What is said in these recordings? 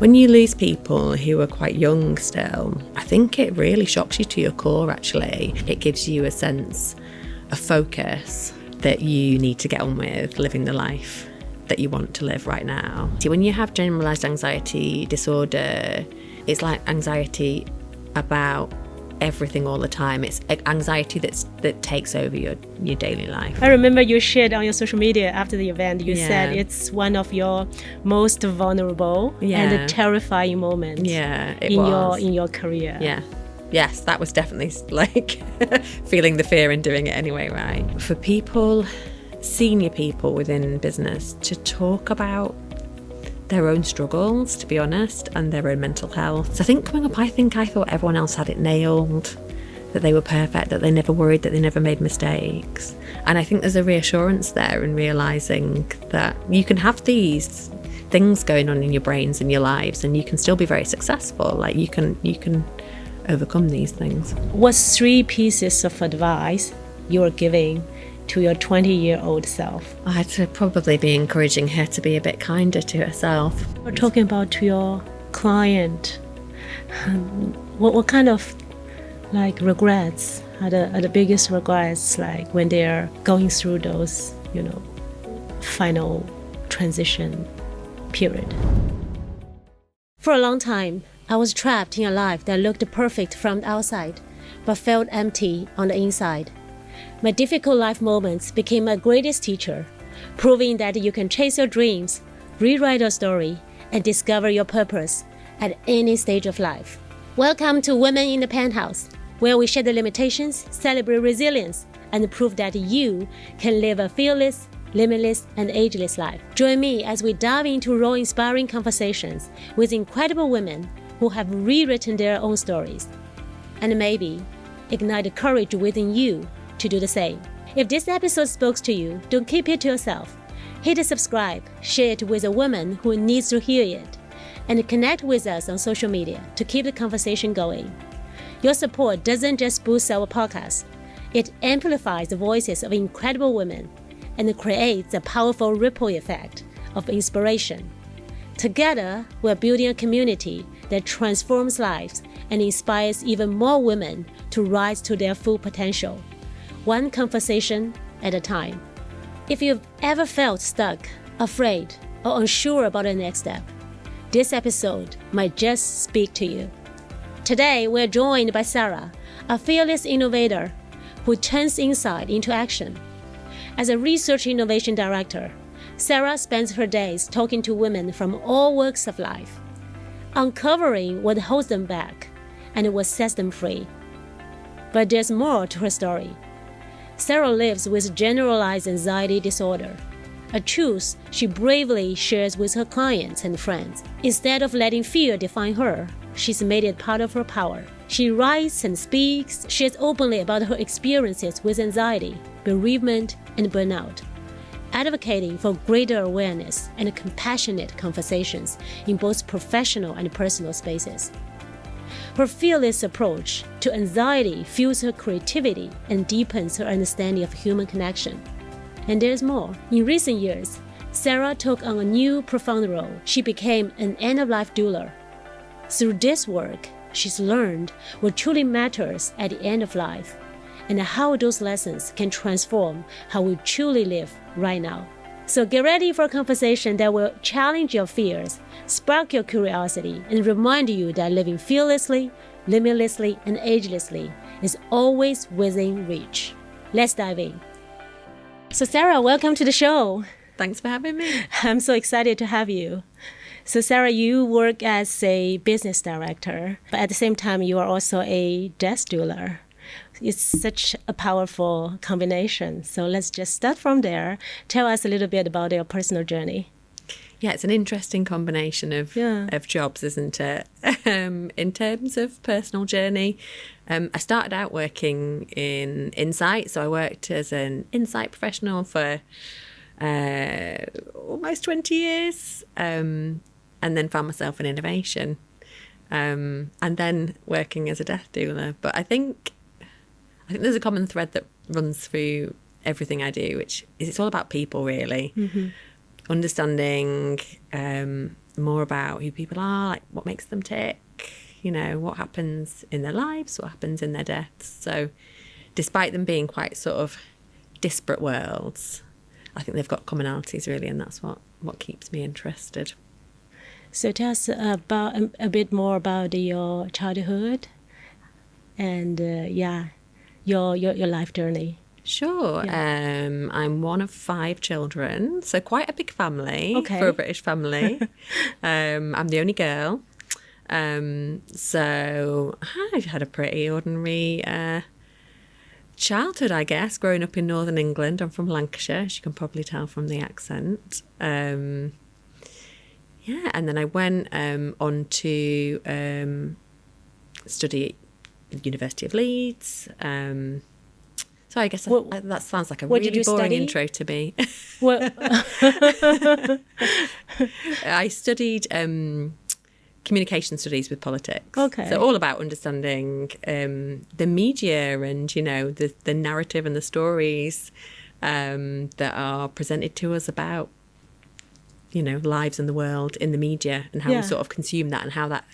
When you lose people who are quite young still, I think it really shocks you to your core, actually. It gives you a sense of focus that you need to get on with living the life that you want to live right now. See, when you have generalized anxiety disorder, it's like anxiety about everything all the time. It's anxiety that takes over your daily life. I remember you shared on your social media after the event, you said it's one of your most vulnerable and terrifying moments in your career. Yeah. Yes, that was definitely like feeling the fear and doing it anyway, right? For people, senior people within business, to talk about their own struggles, to be honest, and their own mental health. So I think coming up, I thought everyone else had it nailed, that they were perfect, that they never worried, that they never made mistakes. And I think there's a reassurance there in realising that you can have these things going on in your brains and your lives and you can still be very successful. Like you can overcome these things. What's 3 pieces of advice you are giving to your 20-year-old self? I'd probably be encouraging her to be a bit kinder to herself. We're talking about to your client. What kind of like regrets are the biggest regrets, like when they're going through those, final transition period? For a long time, I was trapped in a life that looked perfect from the outside, but felt empty on the inside. My difficult life moments became my greatest teacher, proving that you can chase your dreams, rewrite your story, and discover your purpose at any stage of life. Welcome to Women in the Penthouse, where we share the limitations, celebrate resilience, and prove that you can live a fearless, limitless, and ageless life. Join me as we dive into raw, inspiring conversations with incredible women who have rewritten their own stories, and maybe ignite the courage within you to do the same. If this episode spoke to you, don't keep it to yourself. Hit subscribe, share it with a woman who needs to hear it, and connect with us on social media to keep the conversation going. Your support doesn't just boost our podcast, it amplifies the voices of incredible women and creates a powerful ripple effect of inspiration. Together, we're building a community that transforms lives and inspires even more women to rise to their full potential, one conversation at a time. If you've ever felt stuck, afraid, or unsure about the next step, this episode might just speak to you. Today, we're joined by Sarah, a fearless innovator who turns insight into action. As a research innovation director, Sarah spends her days talking to women from all walks of life, uncovering what holds them back and what sets them free. But there's more to her story. Sarah lives with generalized anxiety disorder, a truth she bravely shares with her clients and friends. Instead of letting fear define her, she's made it part of her power. She writes and speaks, shares openly about her experiences with anxiety, bereavement, and burnout, advocating for greater awareness and compassionate conversations in both professional and personal spaces. Her fearless approach to anxiety fuels her creativity and deepens her understanding of human connection. And there's more. In recent years, Sarah took on a new, profound role. She became an end-of-life doula. Through this work, she's learned what truly matters at the end of life and how those lessons can transform how we truly live right now. So get ready for a conversation that will challenge your fears, spark your curiosity, and remind you that living fearlessly, limitlessly, and agelessly is always within reach. Let's dive in. So Sarah, welcome to the show. Thanks for having me. I'm so excited to have you. So Sarah, you work as a business director, but at the same time, you are also a death doula. It's such a powerful combination. So let's just start from there. Tell us a little bit about your personal journey. Yeah, it's an interesting combination of jobs, isn't it? In terms of personal journey, I started out working in insight. So I worked as an insight professional for almost 20 years, and then found myself in innovation, and then working as a death doula. But I think there's a common thread that runs through everything I do, which is it's all about people, really. Mm-hmm. Understanding more about who people are, like what makes them tick, you know, what happens in their lives, what happens in their deaths. So despite them being quite sort of disparate worlds, I think they've got commonalities really, and that's what keeps me interested. So tell us about a bit more about your childhood and your life journey. Sure. Yeah. I'm one of 5 children, so quite a big family Okay. for a British family. I'm the only girl. So I had a pretty ordinary childhood, I guess, growing up in northern England. I'm from Lancashire, as you can probably tell from the accent. And then I went on to study at the University of Leeds. So I guess that sounds like a really boring intro to me. I studied communication studies with politics. Okay. So all about understanding the media and, you know, the narrative and the stories that are presented to us about, you know, lives in the world in the media and how we sort of consume that and how that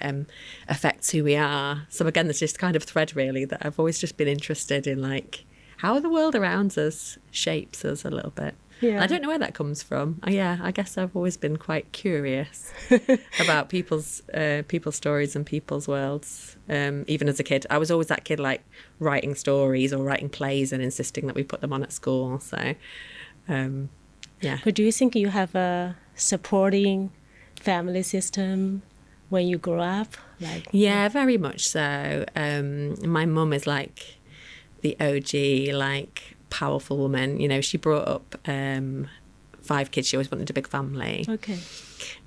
affects who we are. So again, there's this kind of thread really that I've always just been interested in, like how the world around us shapes us a little bit. Yeah. I don't know where that comes from. I guess I've always been quite curious about people's stories and people's worlds. Even as a kid, I was always that kid like writing stories or writing plays and insisting that we put them on at school. So, But do you think you have a supporting family system when you grow up? Yeah, very much so. My mum is like the OG, like powerful woman. You know, she brought up 5 kids. She always wanted a big family. Okay.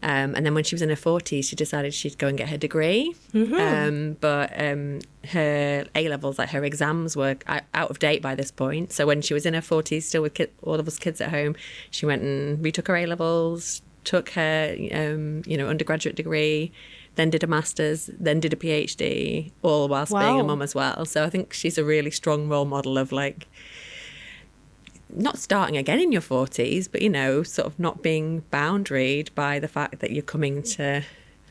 And then when she was in her 40s, she decided she'd go and get her degree. Mm-hmm. But her A-levels, like her exams, were out of date by this point. So when she was in her 40s, still with all of us kids at home, she went and retook her A-levels, took her undergraduate degree, then did a master's, then did a PhD, all whilst being a mum as well. So I think she's a really strong role model of like, not starting again in your 40s, but, you know, sort of not being boundaried by the fact that you're coming to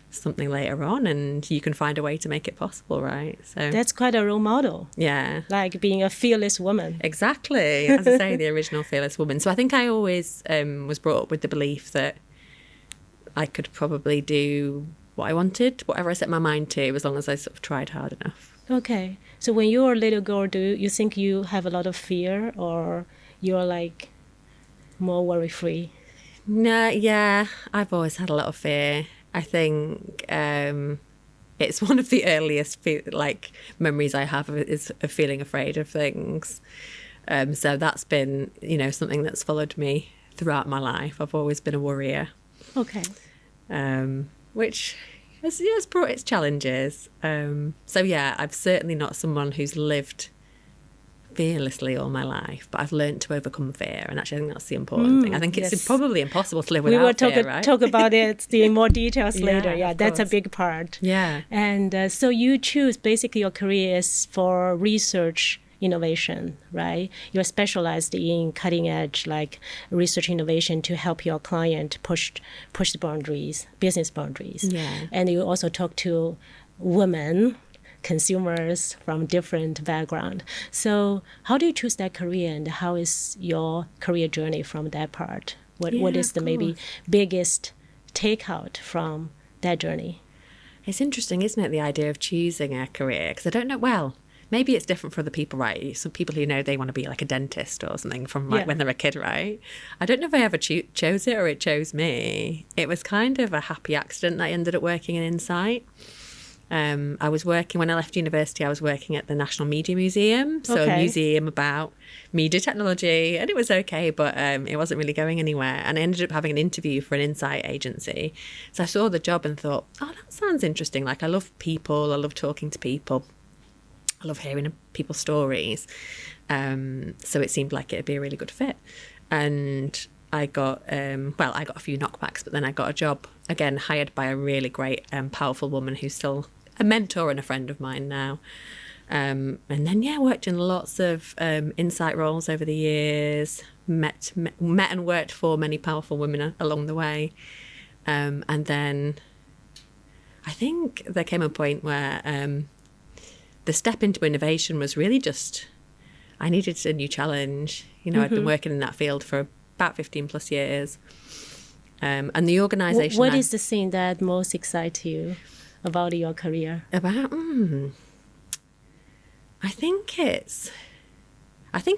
something later on and you can find a way to make it possible, right? So that's quite a role model. Yeah. Like being a fearless woman. Exactly. As I say, the original fearless woman. So I think I always was brought up with the belief that I could probably do what I wanted, whatever I set my mind to, as long as I sort of tried hard enough. Okay. So when you were a little girl, do you think you have a lot of fear, or you're like more worry-free? No, yeah, I've always had a lot of fear. I think it's one of the earliest memories I have is of feeling afraid of things. So that's been, you know, something that's followed me throughout my life. I've always been a worrier. Okay. Which has brought its challenges. So yeah, I'm certainly not someone who's lived fearlessly all my life, but I've learned to overcome fear, and actually I think that's the important thing. I think it's probably impossible to live without fear, right? We will talk about it in more details later. Yeah, that's course. a big part. Yeah. And so you choose, basically your career is for research innovation, right? You're specialized in cutting edge, like research innovation to help your client push the boundaries, business boundaries. Yeah. And you also talk to women, consumers from different background. So how do you choose that career, and how is your career journey from that part? What is the maybe biggest takeout from that journey? It's interesting, isn't it, the idea of choosing a career? Because I don't know, well, maybe it's different for other people, right? Some people who know they want to be like a dentist or something from when they're a kid, right? I don't know if I ever chose it or it chose me. It was kind of a happy accident that I ended up working in Insight. I was working, when I left university, I was working at the National Media Museum, so a museum about media technology, and it was okay, but it wasn't really going anywhere. And I ended up having an interview for an insight agency. So I saw the job and thought, oh, that sounds interesting. Like, I love people, I love talking to people, I love hearing people's stories. So it seemed like it'd be a really good fit. And I got, I got a few knockbacks, but then I got a job, again, hired by a really great, powerful woman who's still a mentor and a friend of mine now. And then, worked in lots of insight roles over the years, met and worked for many powerful women along the way. And then I think there came a point where the step into innovation was really just, I needed a new challenge. You know, I'd been working in that field for about 15 plus years. And the organisation... What is the thing that most excites you about your career? About... I think it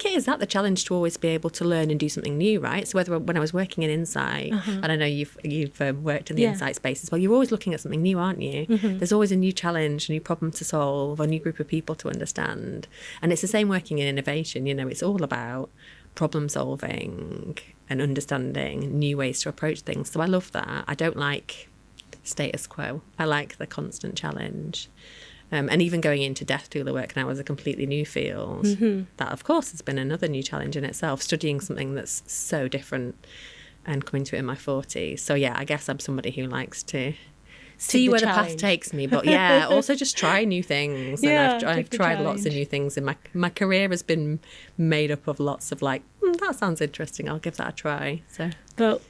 is that the challenge to always be able to learn and do something new, right? So whether when I was working in insight, and I know you've worked in the insight space as well, you're always looking at something new, aren't you? There's always a new challenge, a new problem to solve, a new group of people to understand. And it's the same working in innovation, you know, it's all about problem solving and understanding new ways to approach things. So I love that. I don't like status quo. I like the constant challenge. And even going into death doula work now is a completely new field. That, of course, has been another new challenge in itself, studying something that's so different and coming to it in my 40s. So, yeah, I guess I'm somebody who likes to see where the path takes me. But, yeah, also just try new things. Yeah, and I've tried lots of new things. And my career has been made up of lots of like, that sounds interesting. I'll give that a try. So, but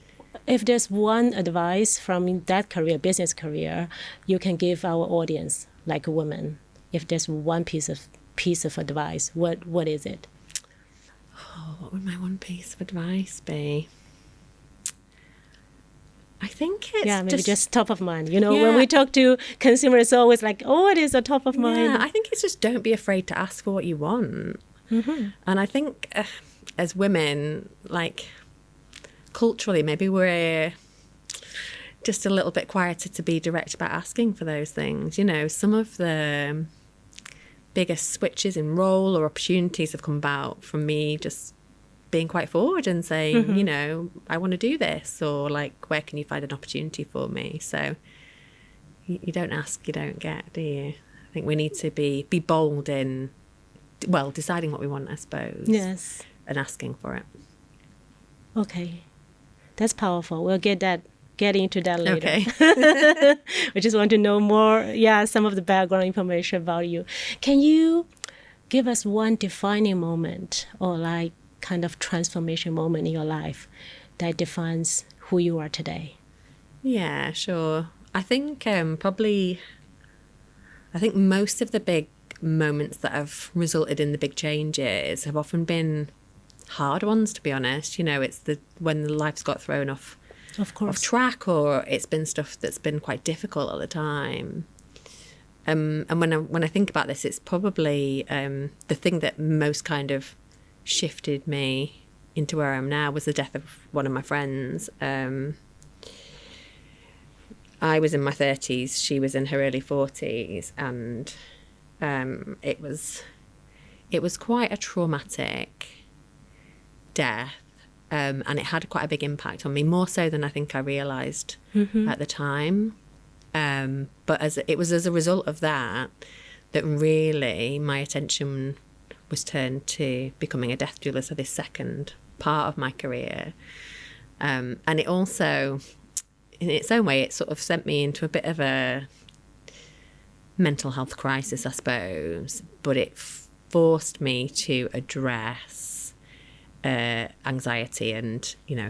if there's one advice from that career, business career, you can give our audience, like a woman, if there's one piece of advice, what is it? Oh, what would my one piece of advice be? I think it's maybe just top of mind. You know, when we talk to consumers, it's always like, oh, it is a top of mind. Yeah, I think it's just don't be afraid to ask for what you want. And I think as women, like culturally, maybe we're just a little bit quieter to be direct about asking for those things. You know, some of the biggest switches in role or opportunities have come about from me just being quite forward and saying, you know, I want to do this, or like, where can you find an opportunity for me? So you don't ask, you don't get, do you? I think we need to be bold in, well, deciding what we want, I suppose. Yes. And asking for it. Okay. That's powerful. We'll get into that later. Okay. We just want to know more, some of the background information about you. Can you give us one defining moment or like kind of transformation moment in your life that defines who you are today? Yeah, sure. I think most of the big moments that have resulted in the big changes have often been hard ones, to be honest. You know, it's when the life's got thrown off track, or it's been stuff that's been quite difficult at the time. And when I think about this, it's probably the thing that most kind of shifted me into where I am now was the death of one of my friends. I was in my 30s, she was in her early 40s, and it was quite a traumatic death. And it had quite a big impact on me, more so than I think I realised at the time. But it was as a result of that really my attention was turned to becoming a death doula, so this second part of my career. And it also, in its own way, it sort of sent me into a bit of a mental health crisis, I suppose. But it forced me to address anxiety and, you know,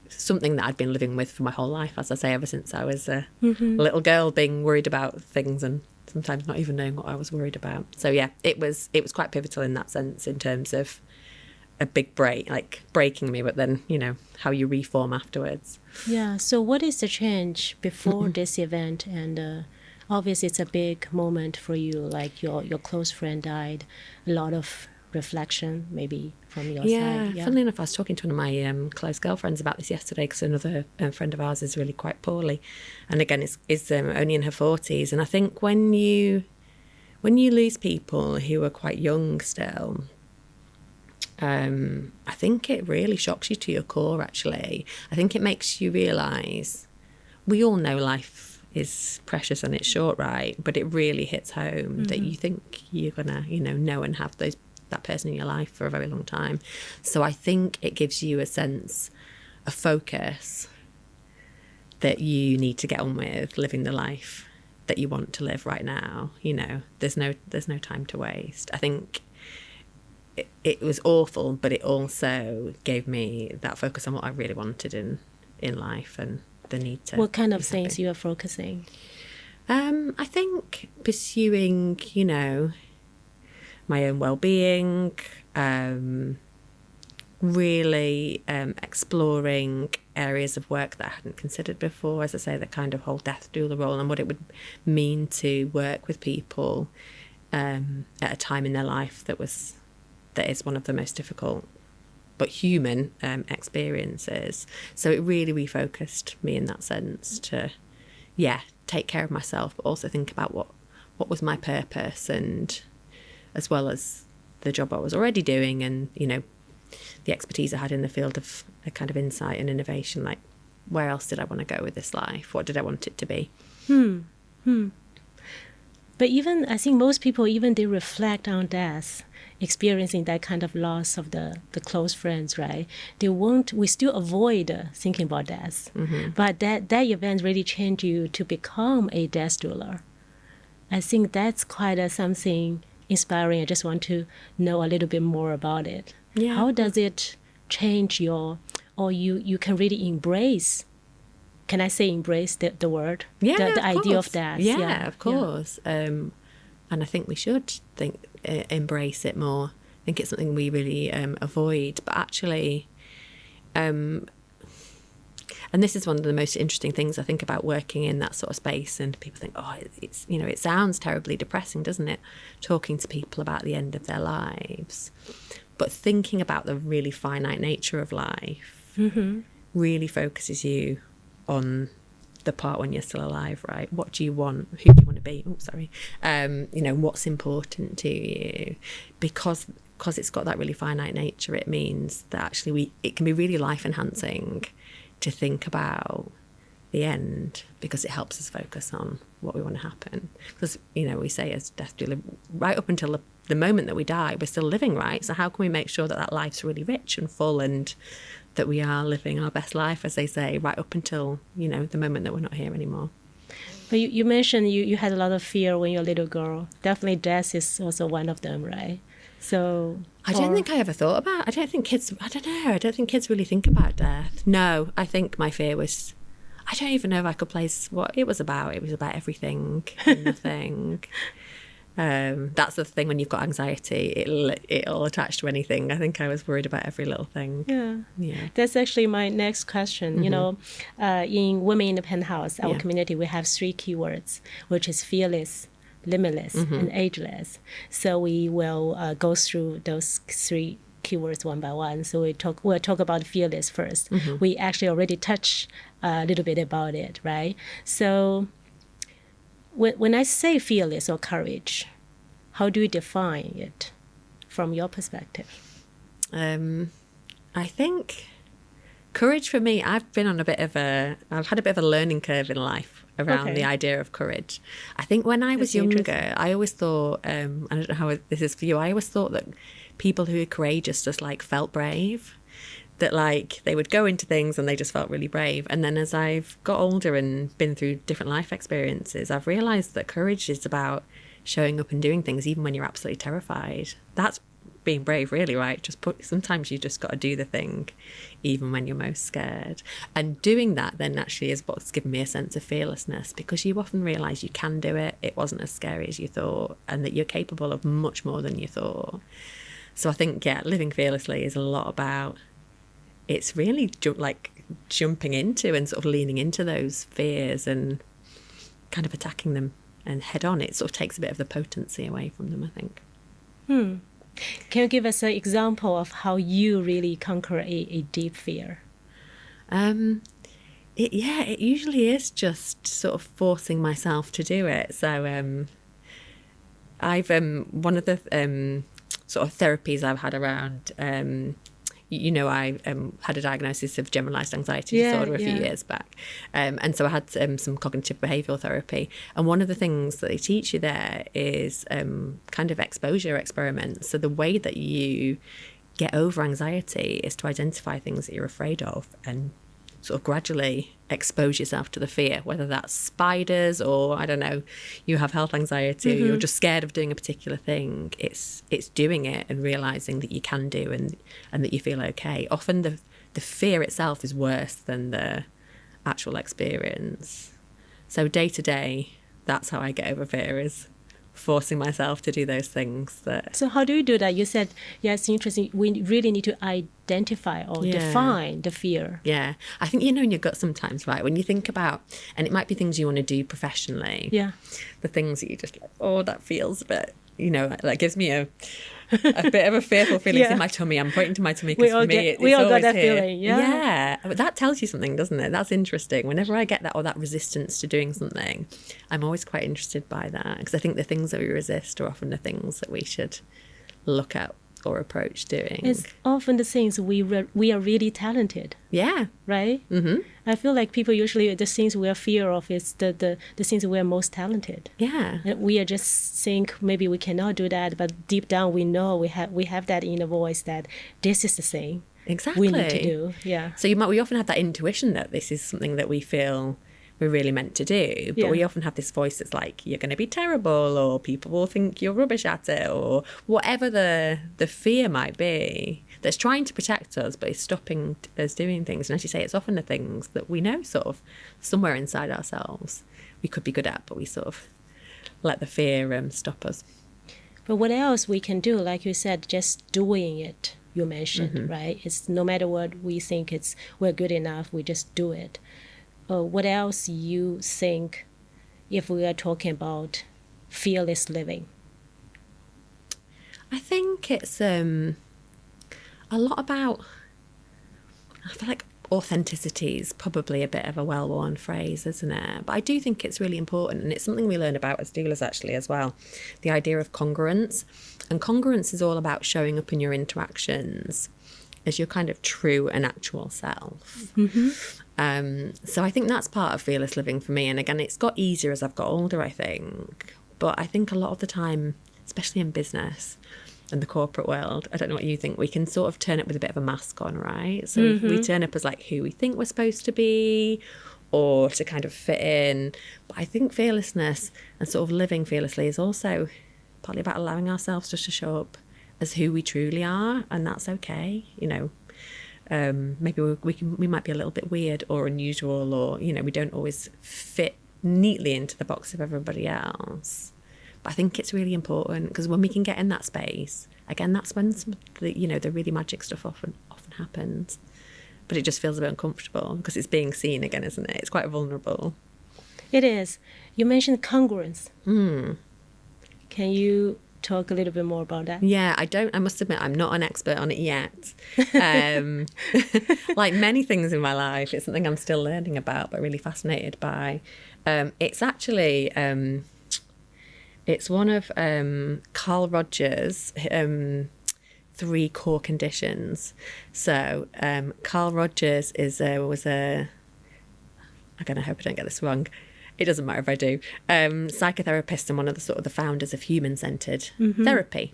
something that I'd been living with for my whole life, as I say, ever since I was a little girl, being worried about things and sometimes not even knowing what I was worried about. So yeah, it was quite pivotal in that sense, in terms of a big break, like breaking me, but then, you know, how you reform afterwards. Yeah. So what is the change before this event? And obviously it's a big moment for you, like your close friend died, a lot of reflection maybe from your side. Yeah, funnily enough, I was talking to one of my close girlfriends about this yesterday, because another friend of ours is really quite poorly, and again is only in her 40s. And I think when you lose people who are quite young still, I think it really shocks you to your core, actually. I think it makes you realise, we all know life is precious and it's short, right? But it really hits home that you think you're gonna, you know and have that person in your life for a very long time. So I think it gives you a sense of focus that you need to get on with living the life that you want to live right now. You know, there's no time to waste. I think it was awful, but it also gave me that focus on what I really wanted in life, and the need to. What kind of be things happy. you are focusing? I think pursuing, my own well-being, really exploring areas of work that I hadn't considered before. As I say, the kind of whole death doula role and what it would mean to work with people at a time in their life that is one of the most difficult but human experiences. So it really refocused me in that sense to, take care of myself, but also think about what was my purpose, and as well as the job I was already doing, and the expertise I had in the field of a kind of insight and innovation. Like, where else did I want to go with this life? What did I want it to be? But even I think most people, even they reflect on death, experiencing that kind of loss of the close friends, right? We still avoid thinking about death. But that event really changed you to become a death doula. I think that's quite something inspiring. I just want to know a little bit more about it. Yeah. How does it change you can really embrace, can I say embrace the word? Yeah, the idea of death. Yeah, of course. And I think we should embrace it more. I think it's something we really avoid. But actually, and this is one of the most interesting things I think about working in that sort of space. And people think, it's it sounds terribly depressing, doesn't it? Talking to people about the end of their lives. But thinking about the really finite nature of life really focuses you on the part when you're still alive, right? What do you want? Who do you want to be? Oh, sorry. What's important to you? Because it's got that really finite nature, it means that actually it can be really life enhancing to think about the end, because it helps us focus on what we want to happen. Because we say as death doula, right up until the moment that we die, we're still living, right? So how can we make sure that life's really rich and full, and that we are living our best life, as they say, right up until the moment that we're not here anymore. But you mentioned you had a lot of fear when you're a little girl. Definitely death is also one of them, right? So I don't think I ever thought about. I don't think kids really think about death. No, I think my fear was, I don't even know if I could place what it was about. It was about everything and nothing. That's the thing when you've got anxiety, it'll attach to anything. I think I was worried about every little thing. Yeah. That's actually my next question. In Women in the Penthouse, our community, we have 3 keywords, which is fearless, limitless, and ageless. So we will go through those 3 keywords one by one. So we'll talk about fearless first. We actually already touched a little bit about it, right? So when I say fearless or courage, how do you define it from your perspective? I think courage for me, I've had a bit of a learning curve in life around the idea of courage. I think when I was younger, I always thought, I don't know how this is for you, I always thought that people who are courageous just felt brave. That they would go into things and they just felt really brave. And then as I've got older and been through different life experiences, I've realised that courage is about showing up and doing things even when you're absolutely terrified. That's being brave, really, right? Sometimes you just got to do the thing even when you're most scared. And doing that then actually is what's given me a sense of fearlessness, because you often realise you can do it. It wasn't as scary as you thought, and that you're capable of much more than you thought. So I think, living fearlessly is a lot about, it's really jumping into and sort of leaning into those fears and kind of attacking them and head on. It sort of takes a bit of the potency away from them, I think. Can you give us an example of how you really conquer a deep fear? It usually is just sort of forcing myself to do it. So I've one of the sort of therapies I've had around I had a diagnosis of generalized anxiety disorder a few years back. And so I had some cognitive behavioural therapy. And one of the things that they teach you there is kind of exposure experiments. So the way that you get over anxiety is to identify things that you're afraid of and sort of gradually expose yourself to the fear, whether that's spiders or, I don't know, you have health anxiety or you're just scared of doing a particular thing. It's doing it and realising that you can do and that you feel okay. Often the fear itself is worse than the actual experience. So day to day, that's how I get over fear, is forcing myself to do those things that... So how do you do that? You said, yeah, it's interesting. We really need to identify or define the fear. Yeah. I think you know in your gut sometimes, right? When you think about, and it might be things you want to do professionally. Yeah. The things that you just like, oh, that feels a bit, you know, that gives me a bit of a fearful feeling in my tummy. I'm pointing to my tummy because for me, it's we all always got that here. feeling. Yeah. Yeah. But that tells you something, doesn't it? That's interesting. Whenever I get that or that resistance to doing something, I'm always quite interested by that, because I think the things that we resist are often the things that we should look at or approach doing. It's often the things we are really talented. Yeah. Right? Mm-hmm. I feel like people usually, the things we are fear of is the things we are most talented. Yeah. And we are just think maybe we cannot do that, but deep down we know we have that inner voice that this is the thing exactly we need to do. Yeah. So we often have that intuition that this is something that we feel we're really meant to do, but we often have this voice that's like, you're going to be terrible, or people will think you're rubbish at it, or whatever the fear might be that's trying to protect us but is stopping us doing things. And as you say, it's often the things that we know sort of somewhere inside ourselves we could be good at, but we sort of let the fear stop us. But what else we can do? Like you said, just doing it, you mentioned, right? It's no matter what we think we're good enough, we just do it. What else you think if we are talking about fearless living? I think it's a lot about, I feel like authenticity is probably a bit of a well-worn phrase, isn't it? But I do think it's really important, and it's something we learn about as doulas actually as well, the idea of congruence. And congruence is all about showing up in your interactions as your kind of true and actual self. So I think that's part of fearless living for me. And again, it's got easier as I've got older, I think. But I think a lot of the time, especially in business and the corporate world, I don't know what you think, we can sort of turn up with a bit of a mask on, right? So we turn up as like who we think we're supposed to be, or to kind of fit in. But I think fearlessness and sort of living fearlessly is also partly about allowing ourselves just to show up as who we truly are, and that's okay, you know. Maybe we might be a little bit weird or unusual, or, you know, we don't always fit neatly into the box of everybody else. But I think it's really important, because when we can get in that space, again, that's when the really magic stuff often happens. But it just feels a bit uncomfortable because it's being seen again, isn't it? It's quite vulnerable. It is. You mentioned congruence. Can you talk a little bit more about that? Yeah, I must admit, I'm not an expert on it yet. Like many things in my life, it's something I'm still learning about, but really fascinated by. It's actually, it's one of Carl Rogers' 3 core conditions. So Carl Rogers was a, again, I hope I don't get this wrong. It doesn't matter if I do. Psychotherapist and one of the founders of human-centered therapy.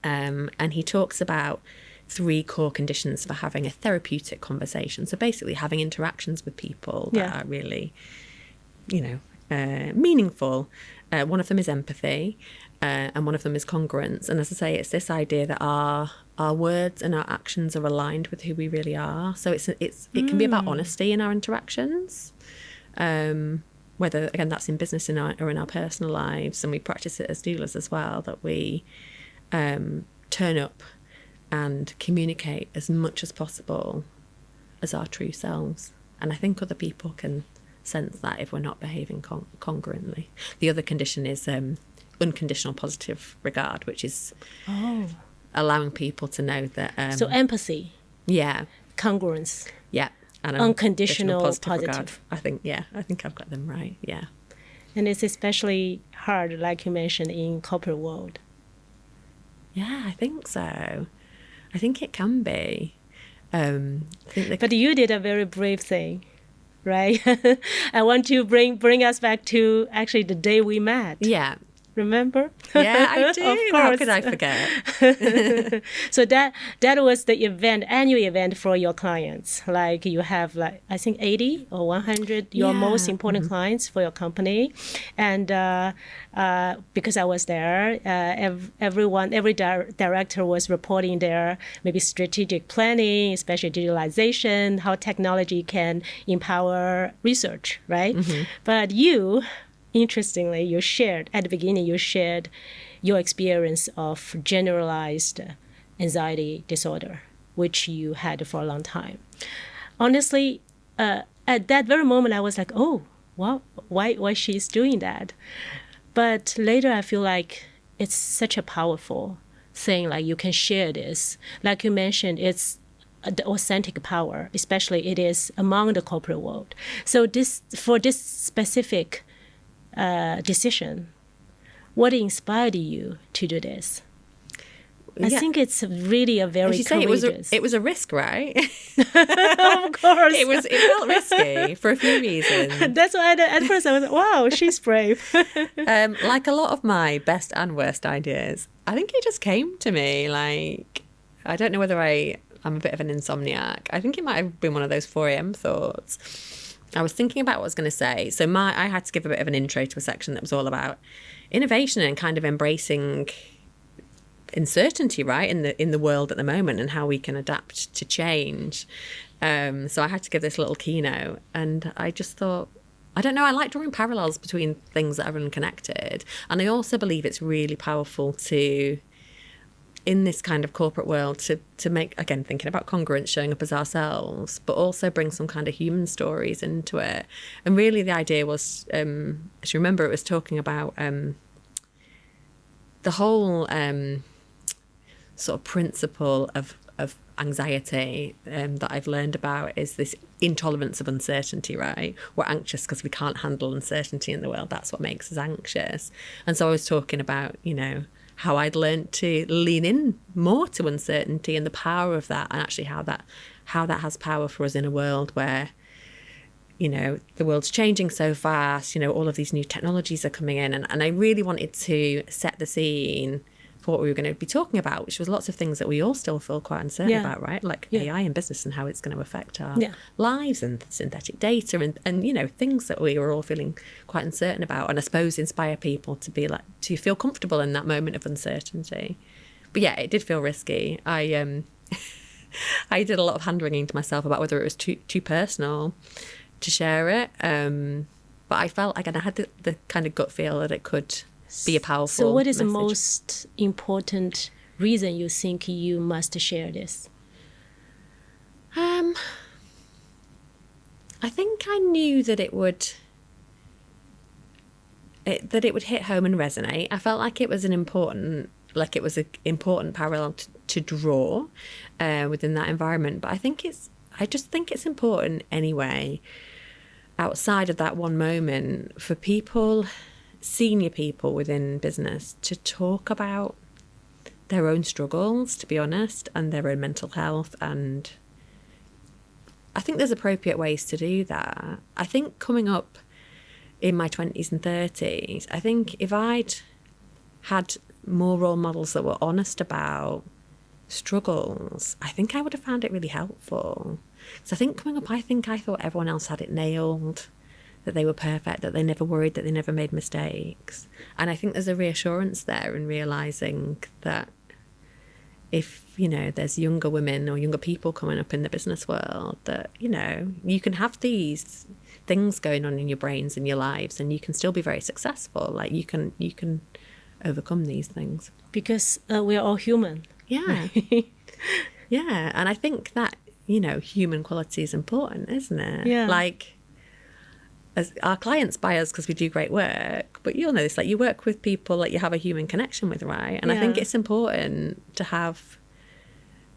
And he talks about 3 core conditions for having a therapeutic conversation. So basically having interactions with people that are really, meaningful. One of them is empathy, and one of them is congruence. And as I say, it's this idea that our words and our actions are aligned with who we really are. So it can be about honesty in our interactions. Whether, again, that's in business or in our personal lives, and we practice it as doulas as well, that we turn up and communicate as much as possible as our true selves. And I think other people can sense that if we're not behaving congruently. The other condition is unconditional positive regard, which is allowing people to know that... so empathy. Yeah. Congruence. Yeah. And unconditional positive. Regard. I think I've got them right. Yeah. And it's especially hard, like you mentioned, in corporate world. Yeah, I think so. I think it can be. But you did a very brave thing, right? I want to bring us back to actually the day we met. Yeah. Remember? Yeah, I do. Of How course. could I forget? So that was the event, annual event for your clients. Like you have like I think 80 or 100 your most important clients for your company, and because I was there, every director was reporting their maybe strategic planning, especially digitalization, how technology can empower research, right? But you, interestingly, you shared at the beginning. You shared your experience of generalized anxiety disorder, which you had for a long time. Honestly, at that very moment, I was like, "Oh, wow, why she's doing that?" But later, I feel like it's such a powerful thing. Like you can share this, like you mentioned, it's the authentic power, especially it is among the corporate world. So for this specific decision, what inspired you to do this? I think it's really a very courageous. It was a risk, right? Of course. It felt risky for a few reasons. That's why at first I was like, wow, she's brave. Like a lot of my best and worst ideas, I think it just came to me. Like, I don't know whether I'm a bit of an insomniac. I think it might have been one of those 4 a.m. thoughts. I was thinking about what I was going to say. So I had to give a bit of an intro to a section that was all about innovation and kind of embracing uncertainty, right, in the world at the moment, and how we can adapt to change. So I had to give this little keynote, and I just thought, I don't know, I like drawing parallels between things that are unconnected, and I also believe it's really powerful to, in this kind of corporate world, to make, again, thinking about congruence, showing up as ourselves, but also bring some kind of human stories into it. And really the idea was, as you remember, it was talking about the whole sort of principle of anxiety that I've learned about is this intolerance of uncertainty, right? We're anxious because we can't handle uncertainty in the world. That's what makes us anxious. And so I was talking about, how I'd learned to lean in more to uncertainty and the power of that, and actually how that has power for us in a world where, the world's changing so fast, all of these new technologies are coming in. And I really wanted to set the scene for what we were going to be talking about, which was lots of things that we all still feel quite uncertain about, right? Like AI in business and how it's going to affect our lives, and synthetic data and things that we were all feeling quite uncertain about, and I suppose inspire people to be to feel comfortable in that moment of uncertainty. But yeah, it did feel risky. I I did a lot of hand wringing to myself about whether it was too personal to share it. But I felt, again, I had the kind of gut feel that it could be a powerful So what is message. the most important reason you think you must share this? I think I knew that it would hit home and resonate. I felt like it was an important parallel to draw within that environment. But I just think it's important anyway, outside of that one moment, for people, senior people within business, to talk about their own struggles, to be honest, and their own mental health. And I think there's appropriate ways to do that. I think coming up in my 20s and 30s, I think if I'd had more role models that were honest about struggles, I think I would have found it really helpful. So I think coming up, I thought everyone else had it nailed, that they were perfect, that they never worried, that they never made mistakes. And I think there's a reassurance there in realising that if, there's younger women or younger people coming up in the business world, that, you can have these things going on in your brains and your lives, and you can still be very successful. Like you can overcome these things. Because we're all human. Yeah. Yeah. And I think that, human quality is important, isn't it? Yeah. Like, as our clients buy us because we do great work, but you'll know this, like you work with people that you have a human connection with, right? And I think it's important to have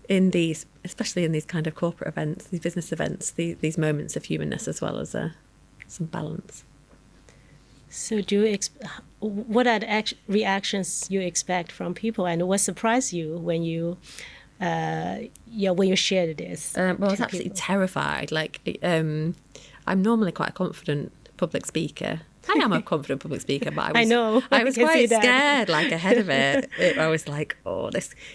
especially in these kind of corporate events, these business events, these moments of humanness as well as some balance. So what are the reactions you expect from people, and what surprised you when you shared this? Well, I was absolutely terrified. Like, I'm normally quite a confident public speaker, I am a confident public speaker, but I know. I was can see quite that. scared, like ahead of it. I was like,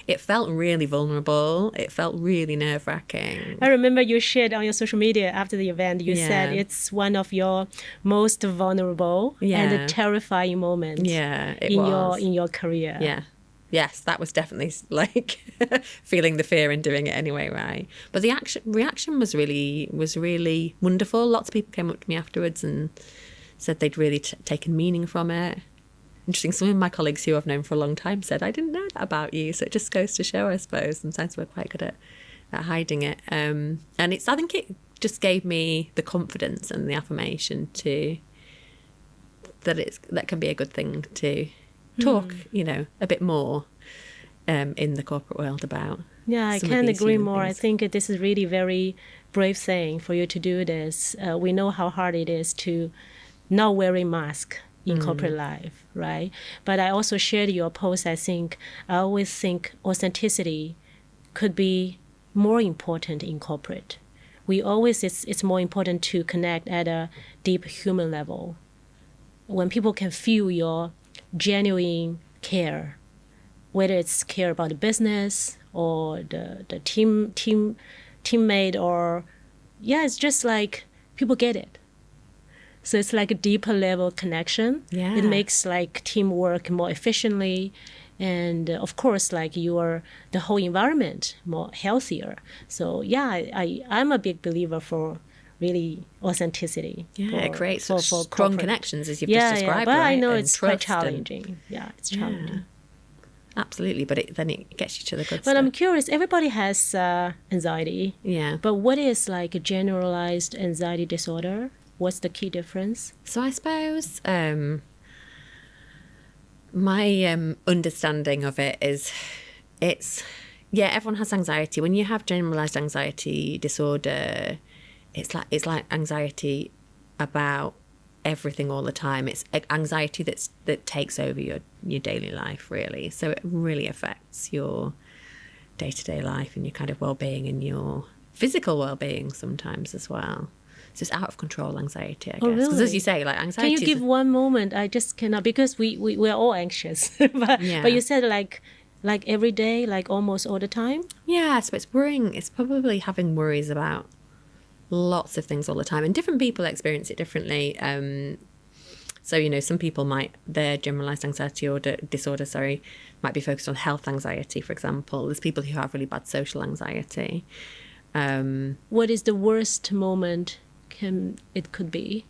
it felt really vulnerable. It felt really nerve-wracking. I remember you shared on your social media after the event, you said it's one of your most vulnerable and terrifying moments in your career. Yeah. Yes, that was definitely like feeling the fear and doing it anyway, right? But the reaction was really wonderful. Lots of people came up to me afterwards and said they'd really taken meaning from it. Interesting, some of my colleagues who I've known for a long time said, I didn't know that about you. So it just goes to show, I suppose. Sometimes we're quite good at hiding it. And I think it just gave me the confidence and the affirmation that can be a good thing to talk, a bit more in the corporate world about. Yeah, I can't agree more. Things. I think this is really very brave thing for you to do this. We know how hard it is to not wearing mask in corporate life, right? But I also shared your post. I always think authenticity could be more important in corporate. It's more important to connect at a deep human level. When people can feel your genuine care, whether it's care about the business or the teammate, or it's just like people get it. So it's like a deeper level connection. Yeah. It makes like teamwork more efficiently, and of course like the whole environment more healthier. So I'm a big believer for really authenticity. Yeah, it creates for strong connections, as you've just described. But right? I know it's quite challenging. It's challenging. Yeah. Absolutely, but then it gets you to the good stuff. But I'm curious, everybody has anxiety. Yeah. But what is like a generalized anxiety disorder? What's the key difference? So I suppose my understanding of it is everyone has anxiety. When you have generalized anxiety disorder, it's like anxiety about everything all the time. It's anxiety that takes over your daily life, really. So it really affects your day-to-day life and your kind of well-being and your physical well-being sometimes as well. So it's out of control anxiety, I guess. Because as you say, like anxiety. Can you give one moment? I just cannot, because we're all anxious. but you said like every day, like almost all the time? Yeah, so it's worrying. It's probably having worries about lots of things all the time, and different people experience it differently. So some people their generalized anxiety disorder might be focused on health anxiety, for example. There's people who have really bad social anxiety. What is the worst moment it could be?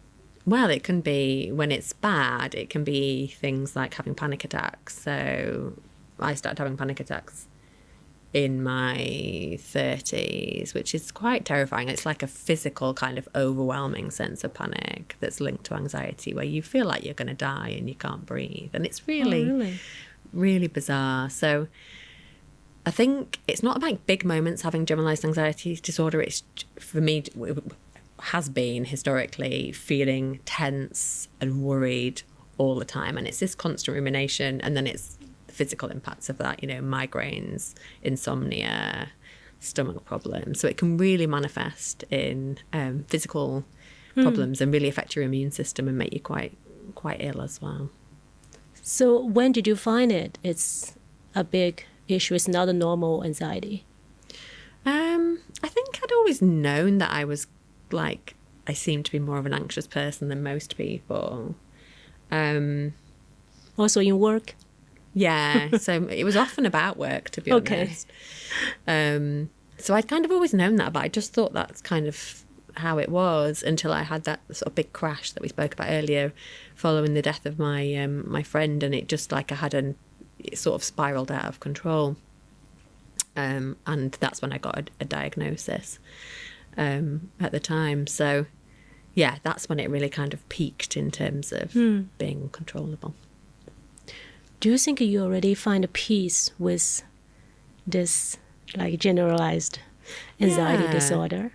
Well, it can be when it's bad. It can be things like having panic attacks. So I started having panic attacks in my 30s, which is quite terrifying. It's like a physical kind of overwhelming sense of panic that's linked to anxiety, where you feel like you're going to die and you can't breathe. And it's really, really bizarre. So I think it's not like big moments having generalized anxiety disorder. It's, for me, it has been historically feeling tense and worried all the time. And it's this constant rumination, and then it's physical impacts of that, migraines, insomnia, stomach problems. So it can really manifest in physical problems and really affect your immune system and make you quite ill as well. So when did you find it's a big issue? It's not a normal anxiety? I think I'd always known that I seemed to be more of an anxious person than most people. Also in work? Yeah, so it was often about work, to be honest. So I'd kind of always known that, but I just thought that's kind of how it was until I had that sort of big crash that we spoke about earlier following the death of my friend, and it just it sort of spiraled out of control. And that's when I got a diagnosis at the time. So yeah, that's when it really kind of peaked in terms of being uncontrollable. Do you think you already find a peace with this like generalized anxiety disorder?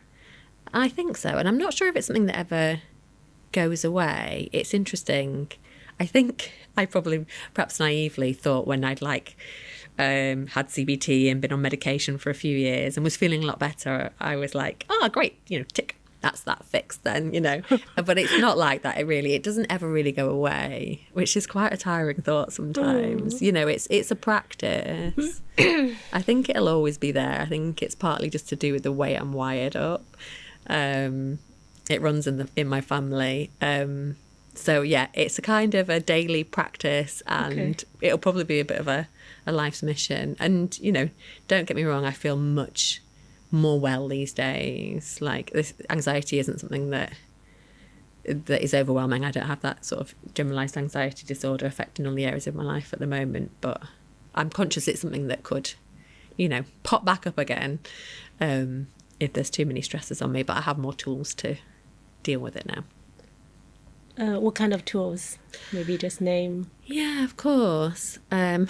I think so. And I'm not sure if it's something that ever goes away. It's interesting. I think I probably, perhaps naively, thought when I'd had CBT and been on medication for a few years and was feeling a lot better, I was like, oh, great, tick. that's that fixed then, you know. But it's not like that. It doesn't ever really go away, which is quite a tiring thought sometimes. You know, it's a practice. I think it'll always be there. I think it's partly just to do with the way I'm wired up. It runs in my family. So yeah, it's a kind of a daily practice, and it'll probably be a bit of a life's mission. And, you know, don't get me wrong, I feel much more well these days. Like, this anxiety isn't something that is overwhelming. I don't have that sort of generalized anxiety disorder affecting all the areas of my life at the moment, but I'm conscious it's something that could, you know, pop back up again if there's too many stresses on me. But I have more tools to deal with it now. What kind of tools? Maybe just name. Yeah, of course. Again,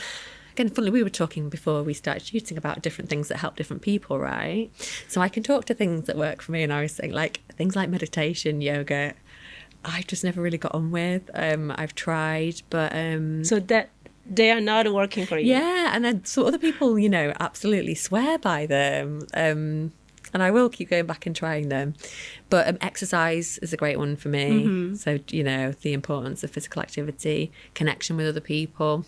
funnily, we were talking before we started shooting about different things that help different people, right? So I can talk to things that work for me, and I was saying, like, things like meditation, yoga, I've just never really got on with. I've tried, but... So that they are not working for you? Yeah, and then so other people, you know, absolutely swear by them. And I will keep going back and trying them. But exercise is a great one for me. So, you know, the importance of physical activity, connection with other people,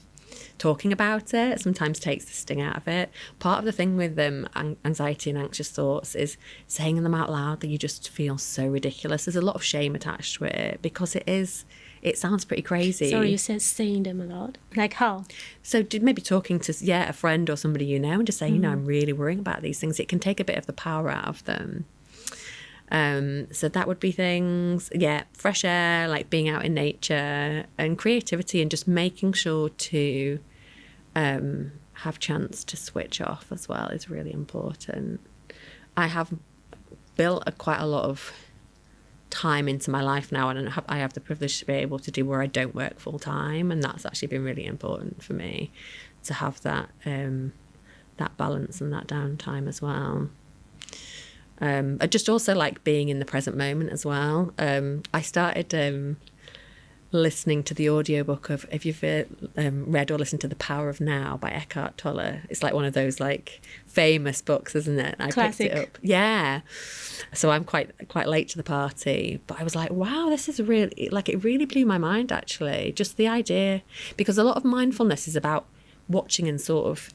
talking about it sometimes takes the sting out of it. Part of the thing with anxiety and anxious thoughts is saying them out loud that you just feel so ridiculous. There's a lot of shame attached to it because it sounds pretty crazy. Sorry, you said saying them aloud. Like how? So maybe talking to a friend or somebody you know and just saying, you know, I'm really worrying about these things. It can take a bit of the power out of them. So that would be things, fresh air, like being out in nature, and creativity, and just making sure to have chance to switch off as well is really important. I have built quite a lot of time into my life now, and I have the privilege to be able to do where I don't work full time, and that's actually been really important for me to have that that balance and that downtime as well. I just also like being in the present moment as well. I started listening to the audiobook of, if you've read or listened to The Power of Now by Eckhart Tolle. It's like one of those like famous books, isn't it? I Classic. picked it up. Yeah. So I'm quite late to the party, but I was like, wow, this is really, like, it really blew my mind actually. Just the idea, because a lot of mindfulness is about watching and sort of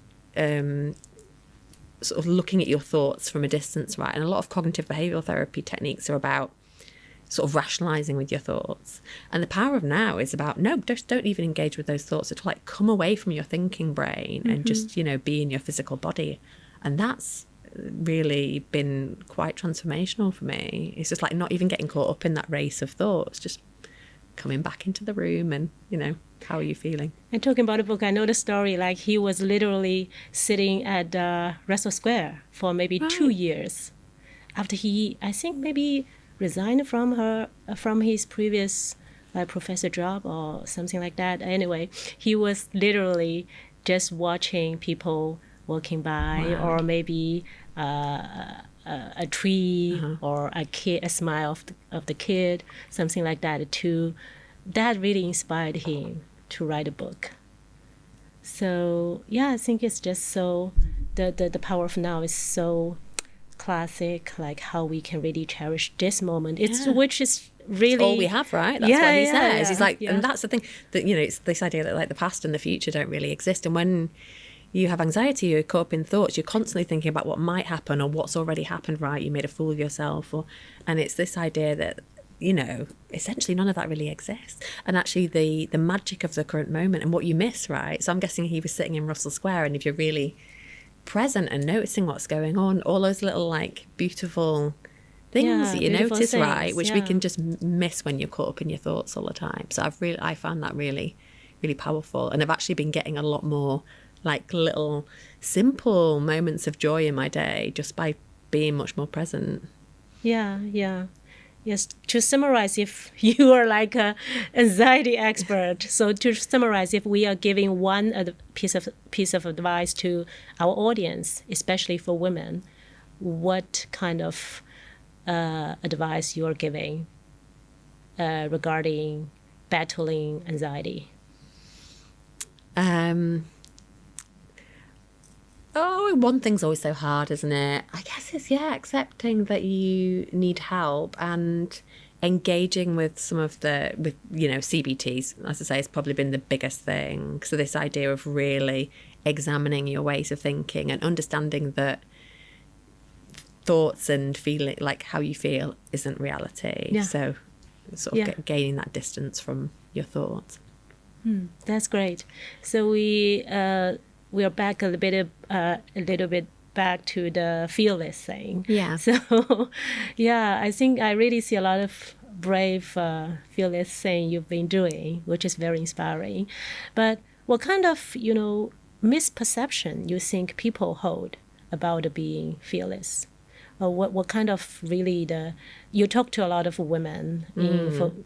looking at your thoughts from a distance, right? And a lot of cognitive behavioural therapy techniques are about sort of rationalising with your thoughts. And the power of now is about, no, just don't even engage with those thoughts at all. Like, come away from your thinking brain and just, you know, be in your physical body. And that's really been quite transformational for me. It's just like not even getting caught up in that race of thoughts, just coming back into the room and, you know, how are you feeling? And talking about the book, I know the story, like he was literally sitting at Russell Square for maybe 2 years after he, I think, maybe resigned from his previous professor job or something like that. Anyway, he was literally just watching people walking by, or maybe a tree or a kid, a smile of the kid, something like that. That really inspired him to write a book. So yeah, I think it's just so the power of now is so classic, like how we can really cherish this moment. Which is really, it's all we have, right? That's what he says. He's like, and that's the thing that, you know, it's this idea that like the past and the future don't really exist. And when you have anxiety, you're caught up in thoughts, you're constantly thinking about what might happen or what's already happened, right? You made a fool of yourself, and it's this idea that, you know, essentially none of that really exists. And actually the magic of the current moment and what you miss, right? So I'm guessing he was sitting in Russell Square, and if you're really present and noticing what's going on, all those little like beautiful things that you notice, things, right? Which we can just miss when you're caught up in your thoughts all the time. So I found that really, really powerful. And I've actually been getting a lot more like little simple moments of joy in my day just by being much more present. Yes, to summarize, if you are like an anxiety expert, so to summarize, if we are giving one piece of advice to our audience, especially for women, what kind of advice you are giving regarding battling anxiety? One thing's always so hard, isn't it? I guess is, yeah, accepting that you need help and engaging with some of with CBTs, as I say, has probably been the biggest thing. So this idea of really examining your ways of thinking and understanding that thoughts and feeling, like how you feel, isn't reality. Yeah. So sort of gaining that distance from your thoughts. That's great. So we are back a little bit back to the fearless thing. Yeah. So yeah, I think I really see a lot of brave fearless thing you've been doing, which is very inspiring. But what kind of misperception you think people hold about being fearless? Or what kind of really you talk to a lot of women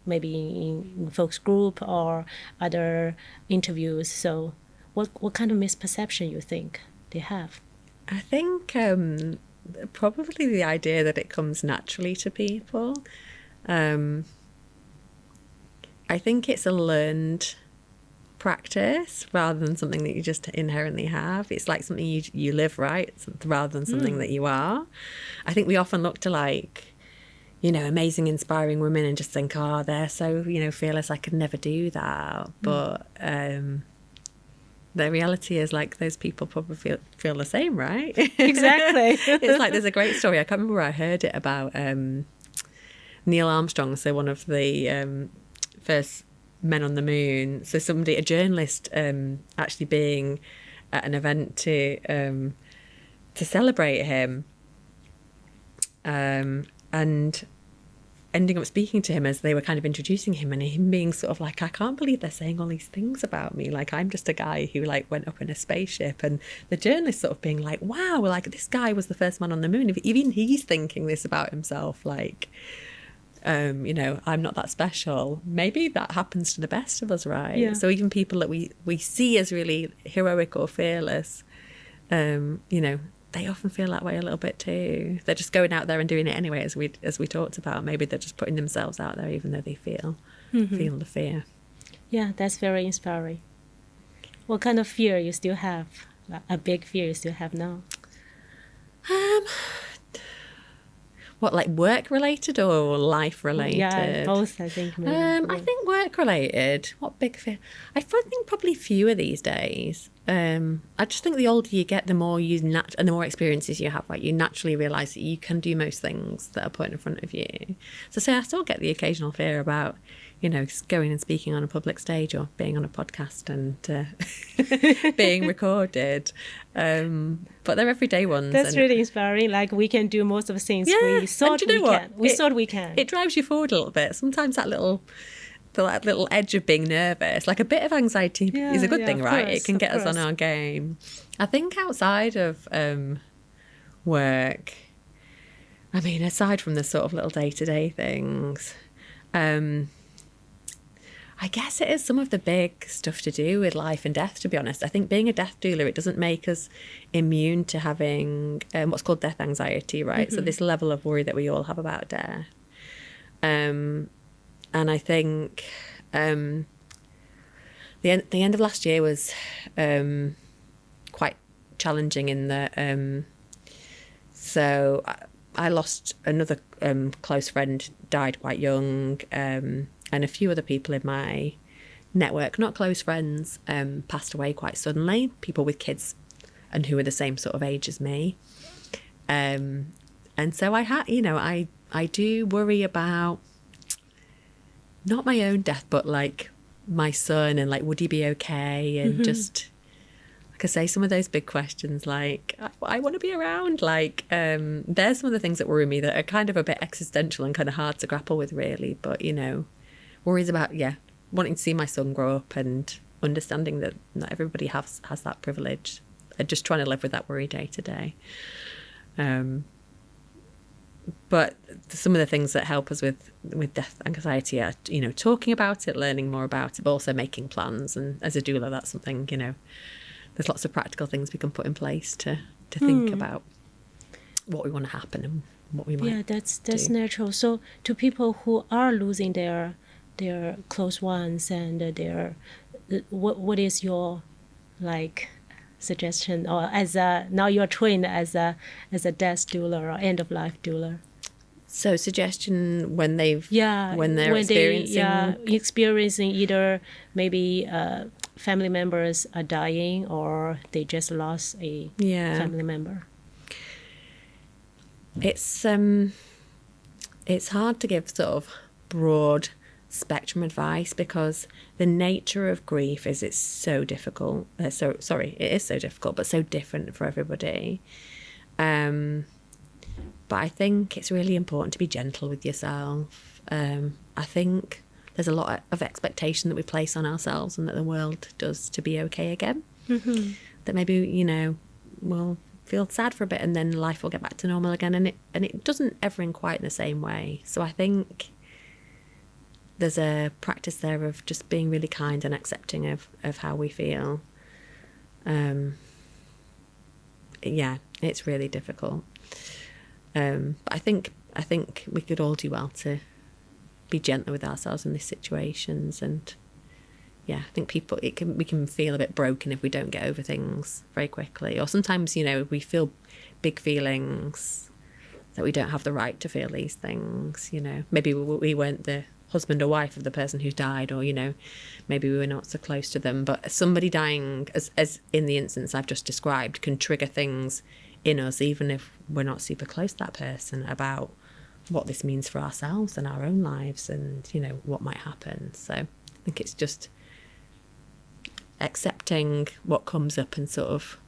maybe in folks group or other interviews. So what kind of misperception you think they have? I think probably the idea that it comes naturally to people. I think it's a learned practice rather than something that you just inherently have. It's like something you live, right? Rather than something that you are. I think we often look to amazing, inspiring women and just think, oh, they're so, fearless, I could never do that. But the reality is, like, those people probably feel the same, right? Exactly. It's like, there's a great story. I can't remember where I heard it about Neil Armstrong, so one of the first men on the moon. So a journalist, actually being at an event to celebrate him, and ending up speaking to him as they were kind of introducing him, and him being sort of like, I can't believe they're saying all these things about me. Like, I'm just a guy who went up in a spaceship. And the journalist sort of being like, wow, like, this guy was the first man on the moon. If even he's thinking this about himself, like, I'm not that special. Maybe that happens to the best of us, right? Yeah. So even people that we see as really heroic or fearless, they often feel that way a little bit too. They're just going out there and doing it anyway, as we talked about. Maybe they're just putting themselves out there even though they feel the fear. Yeah, that's very inspiring. What kind of fear you still have? A big fear you still have now? What, like work related or life related? Yeah, both, I think. Maybe. I think work related. What big fear? I think probably fewer these days. I just think the older you get, the more and the more experiences you have, right? You naturally realise that you can do most things that are put in front of you. So I still get the occasional fear about, going and speaking on a public stage or being on a podcast and being recorded. But they're everyday ones. That's really inspiring. Like, we can do most of the things we thought we can. We thought we can. It drives you forward a little bit. Sometimes that little edge of being nervous, like a bit of anxiety, is a good thing, right? It can get us on our game. I think outside of work, I mean, aside from the sort of little day-to-day things, I guess it is some of the big stuff to do with life and death, to be honest. I think being a death doula, it doesn't make us immune to having what's called death anxiety, right? Mm-hmm. So this level of worry that we all have about death. And I think the end of last year was quite challenging in that. So I lost another close friend, died quite young, and a few other people in my network, not close friends, passed away quite suddenly. People with kids and who were the same sort of age as me. And so I do worry about not my own death, but like my son, and like, would he be okay? And just, like I say, some of those big questions, like, I want to be around. Like, there's some of the things that worry me that are kind of a bit existential and kind of hard to grapple with, really. But, worries about, wanting to see my son grow up and understanding that not everybody has that privilege, and just trying to live with that worry day to day. But some of the things that help us with death anxiety are, talking about it, learning more about it, but also making plans. And as a doula, that's something, there's lots of practical things we can put in place to think about what we want to happen and what we might that's do. Natural. So to people who are losing their close ones and what is your, like, suggestion, or as now you're trained as a death doula or end of life doula? So suggestion when they're experiencing either maybe family members are dying or they just lost a family member. It's hard to give sort of broad spectrum advice because the nature of grief is it's so difficult. It is so difficult, but so different for everybody. But I think it's really important to be gentle with yourself. I think there's a lot of expectation that we place on ourselves and that the world does to be okay again. Mm-hmm. That maybe, we'll feel sad for a bit and then life will get back to normal again. And it doesn't ever in quite the same way. So I think there's a practice there of just being really kind and accepting of how we feel. It's really difficult. But I think we could all do well to be gentler with ourselves in these situations, and I think we can feel a bit broken if we don't get over things very quickly, or sometimes we feel big feelings that we don't have the right to feel these things. Maybe we weren't the husband or wife of the person who died, or maybe we were not so close to them, but somebody dying, as in the instance I've just described, can trigger things in us, even if we're not super close to that person, about what this means for ourselves and our own lives and what might happen. So I think it's just accepting what comes up and sort of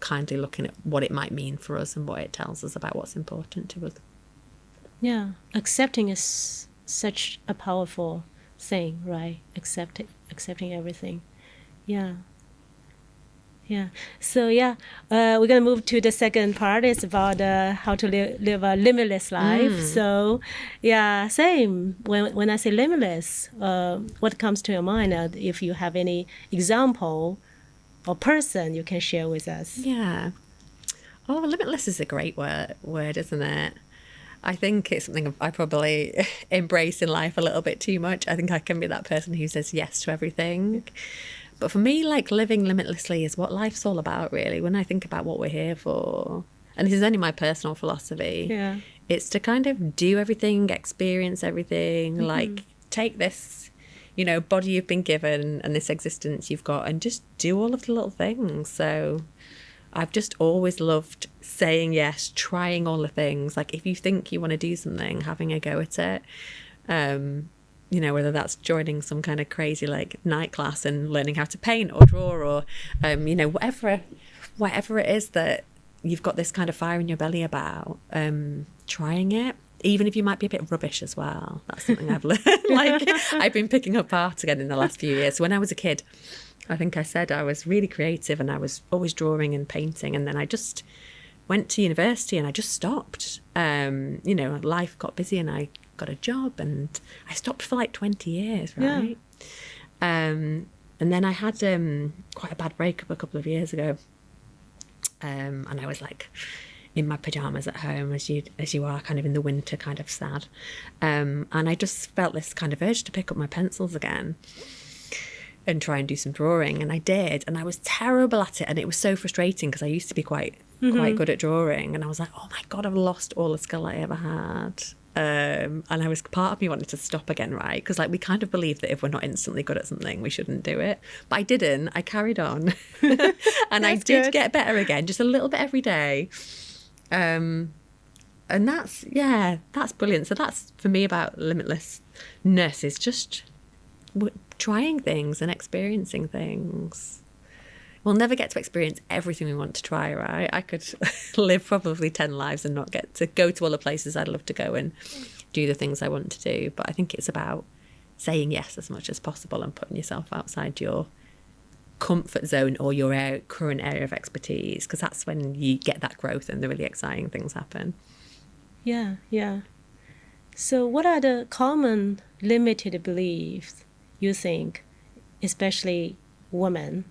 kindly looking at what it might mean for us and what it tells us about what's important to us. Accepting is such a powerful thing, right? Accepting everything. So we're gonna move to the second part. It's about how to live a limitless life. So same. When I say limitless, what comes to your mind? If you have any example or person you can share with us. Limitless is a great word, isn't it? I think it's something I probably embrace in life a little bit too much. I think I can be that person who says yes to everything. But for me, living limitlessly is what life's all about, really, when I think about what we're here for. And this is only my personal philosophy. It's to kind of do everything, experience everything, take this, body you've been given and this existence you've got and just do all of the little things. So I've just always loved saying yes, trying all the things. If you think you want to do something, having a go at it. Whether that's joining some kind of crazy night class and learning how to paint or draw or, whatever it is that you've got this kind of fire in your belly about, trying it, even if you might be a bit rubbish as well. That's something I've learned. I've been picking up art again in the last few years. When I was a kid, I think I said I was really creative and I was always drawing and painting. And then I just went to university and I just stopped. Life got busy and I got a job and I stopped for 20 years, right? And then I had quite a bad breakup a couple of years ago, and I was in my pajamas at home, as you are, kind of in the winter, kind of sad, and I just felt this kind of urge to pick up my pencils again and try and do some drawing, and I did, and I was terrible at it, and it was so frustrating because I used to be quite good at drawing, and I was like, oh my god, I've lost all the skill I ever had. And I was, part of me wanted to stop again, right? Because we kind of believe that if we're not instantly good at something, we shouldn't do it. But I didn't. I carried on. And I did get better again, just a little bit every day. And that's brilliant. So that's, for me, about limitlessness, is just trying things and experiencing things. We'll never get to experience everything we want to try, right? I could live probably 10 lives and not get to go to all the places I'd love to go and do the things I want to do. But I think it's about saying yes as much as possible and putting yourself outside your comfort zone or your current area of expertise, because that's when you get that growth and the really exciting things happen. So what are the common limited beliefs you think, especially women,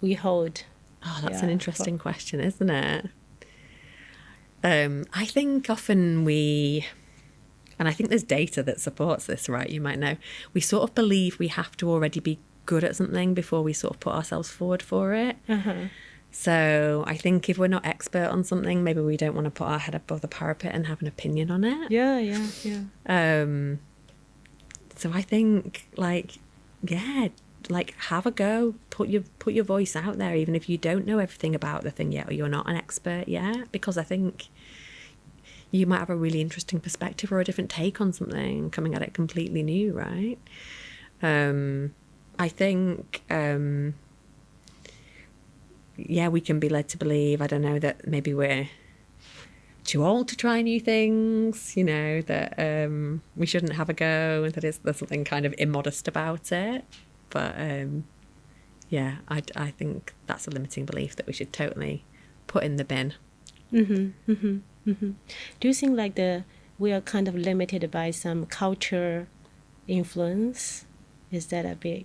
we hold? That's an interesting question, isn't it? I think often and I think there's data that supports this, right? You might know. We sort of believe we have to already be good at something before we sort of put ourselves forward for it. So I think if we're not expert on something, maybe we don't want to put our head above the parapet and have an opinion on it. So I think have a go, put your voice out there, even if you don't know everything about the thing yet, or you're not an expert yet, because I think you might have a really interesting perspective or a different take on something, coming at it completely new, right? I think we can be led to believe, I don't know, that maybe we're too old to try new things, that we shouldn't have a go, and that there's something kind of immodest about it. But I think that's a limiting belief that we should totally put in the bin. Do you think like we are kind of limited by some culture influence? Is that a big?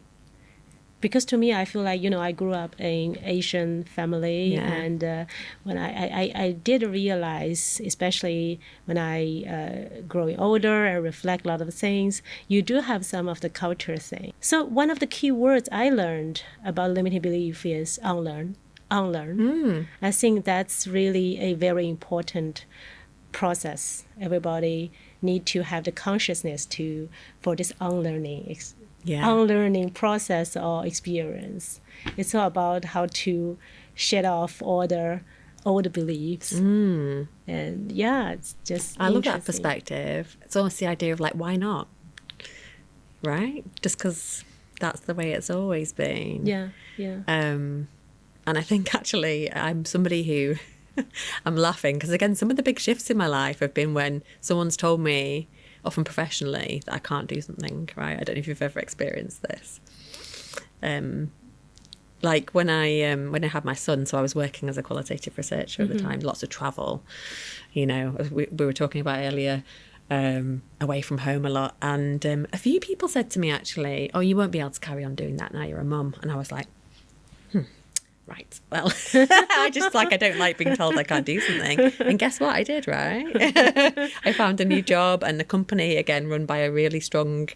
Because to me, I feel like, I grew up in Asian family, and when I did realize, especially when I growing older, I reflect a lot of things, you do have some of the culture thing. So one of the key words I learned about limiting belief is unlearn. I think that's really a very important process. Everybody need to have the consciousness for this unlearning process or experience. It's all about how to shed off all the old beliefs. And it's just I love that perspective. It's almost the idea of why not? Right? Just because that's the way it's always been. And I think actually I'm somebody who I'm laughing because, again, some of the big shifts in my life have been when someone's told me, often professionally, that I can't do something, right? I don't know if you've ever experienced this. Like when I had my son, so I was working as a qualitative researcher at the time, lots of travel, as we were talking about earlier, away from home a lot. And a few people said to me, actually, oh, you won't be able to carry on doing that now, you're a mum. And I was like, right, well, I don't like being told I can't do something. And guess what? I did, right? I found a new job and a company, again, run by a really strong,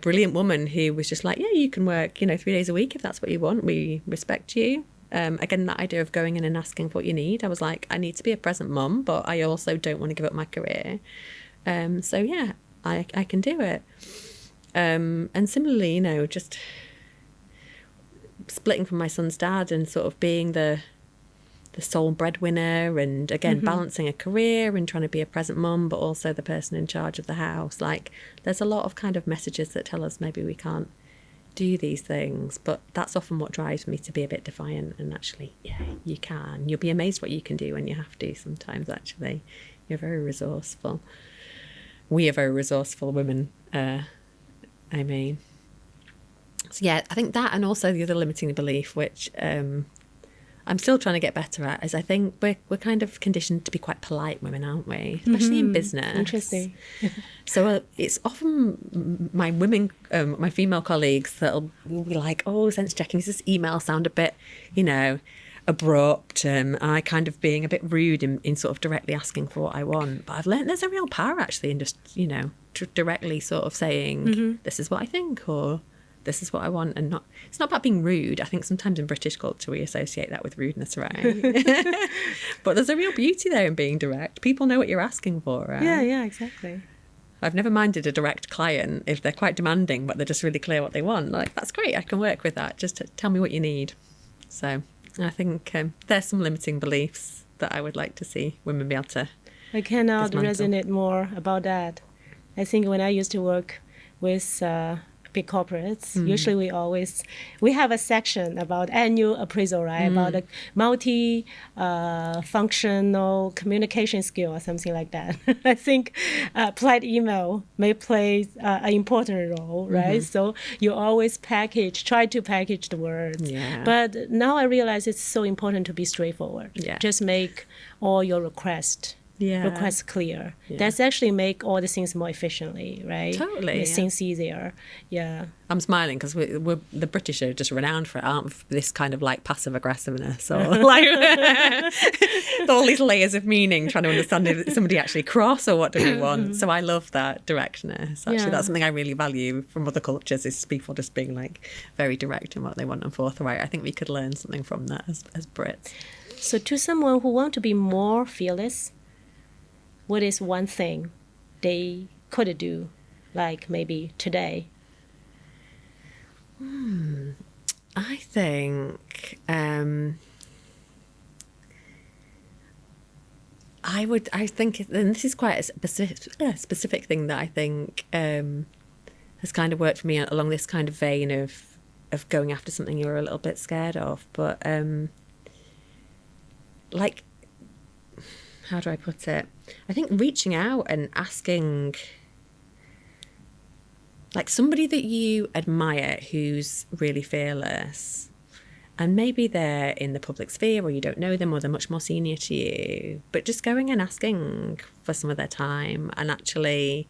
brilliant woman who was just like, yeah, you can work, 3 days a week if that's what you want. We respect you. Again, that idea of going in and asking for what you need. I was like, I need to be a present mum, but I also don't want to give up my career. So, yeah, I can do it. And similarly, just splitting from my son's dad and sort of being the sole breadwinner, and again balancing a career and trying to be a present mum but also the person in charge of the house. There's a lot of kind of messages that tell us maybe we can't do these things, but that's often what drives me to be a bit defiant and actually, you can. You'll be amazed what you can do when you have to sometimes. Actually, you're very resourceful. We are very resourceful women, So I think that, and also the other limiting belief, which I'm still trying to get better at, is I think we're kind of conditioned to be quite polite women, aren't we? Especially in business. Interesting. So it's often my female colleagues will be like, oh, sense checking, does this email sound a bit, abrupt? I kind of being a bit rude in sort of directly asking for what I want. But I've learned there's a real power actually in just, directly sort of saying, this is what I think, or this is what I want, and it's not about being rude. I think sometimes in British culture we associate that with rudeness, right? But there's a real beauty there in being direct. People know what you're asking for, right? Yeah, exactly. I've never minded a direct client if they're quite demanding, but they're just really clear what they want. That's great, I can work with that. Just tell me what you need. So I think there's some limiting beliefs that I would like to see women be able to I cannot dismantle. Resonate more about that. I think when I used to work with big corporates, usually we have a section about annual appraisal, right? About a multi-functional communication skill or something like that. I think polite email may play an important role, right? So you always try to package the words. Yeah. But now I realize it's so important to be straightforward. Yeah. Just make all your requests request clear. That's actually make all the things more efficiently, right? Totally. Make things easier. Yeah. I'm smiling because we're the British are just renowned for it, aren't for this kind of like passive aggressiveness or like all these layers of meaning, trying to understand if somebody actually cross or what do we want. So I love that directness. Actually, that's something I really value from other cultures, is people just being like very direct in what they want and forthright. I think we could learn something from that as Brits. So to someone who want to be more fearless, what is one thing they could do, like maybe today? I think I think, and this is quite a specific thing that I think has kind of worked for me along this kind of vein of going after something you're a little bit scared of. But like, how do I put it? I think reaching out and asking, like, somebody that you admire who's really fearless, and maybe they're in the public sphere or you don't know them or they're much more senior to you, but just going and asking for some of their time. And actually,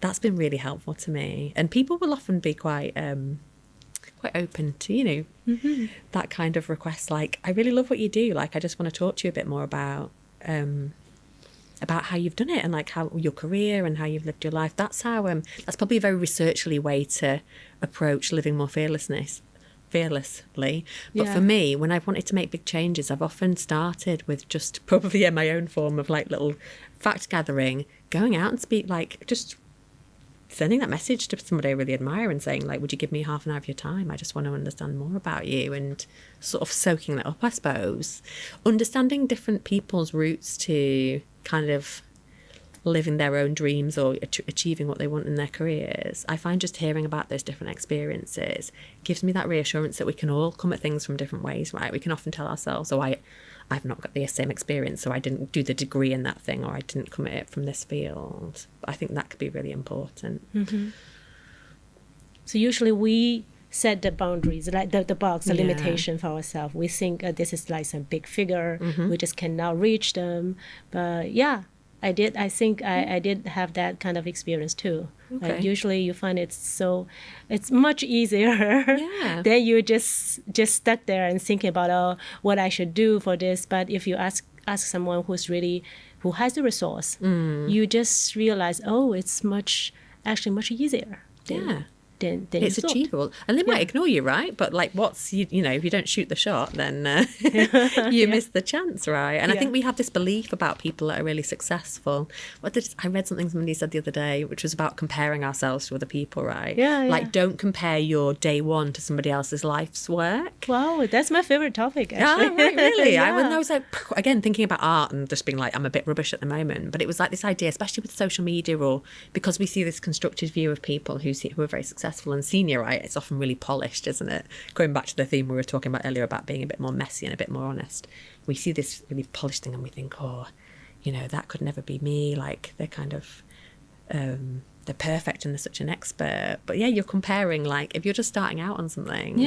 that's been really helpful to me. And people will often be quite open to, that kind of request. Like, I really love what you do. Like, I just want to talk to you a bit more about how you've done it and like how your career and how you've lived your life. That's how that's probably a very researchly way to approach living more fearlessly. But for me, when I've wanted to make big changes, I've often started with just probably my own form of like little fact gathering, going out and speak, like just sending that message to somebody I really admire and saying, like, would you give me half an hour of your time? I just want to understand more about you, and sort of soaking that up, I suppose. Understanding different people's routes to kind of living their own dreams or achieving what they want in their careers. I find just hearing about those different experiences gives me that reassurance that we can all come at things from different ways, right? We can often tell ourselves, oh, I've not got the same experience, so I didn't do the degree in that thing, or I didn't come at it from this field. But I think that could be really important. So usually we set the boundaries, like the box, the limitation for ourselves. We think this is like some big figure, we just cannot reach them. But I did have that kind of experience too. Okay. Usually you find it's much easier than you just stuck there and thinking about what I should do for this. But if you ask someone who has the resource, you just realize, it's much easier. Than it's achievable, and they might ignore you, right? But like, if you don't shoot the shot, then you miss the chance, right? And I think we have this belief about people that are really successful. I read something somebody said the other day, which was about comparing ourselves to other people, right? Like, don't compare your day one to somebody else's life's work. Wow, that's my favorite topic, actually. Right, really? I was like, again, thinking about art and just being like, I'm a bit rubbish at the moment. But it was like this idea, especially with social media, or because we see this constructed view of people who are very successful and senior, right? It's often really polished, isn't it? Going back to the theme we were talking about earlier about being a bit more messy and a bit more honest. We see this really polished thing and we think, that could never be me. Like, they're kind of they're perfect and they're such an expert. But you're comparing, like, if you're just starting out on something.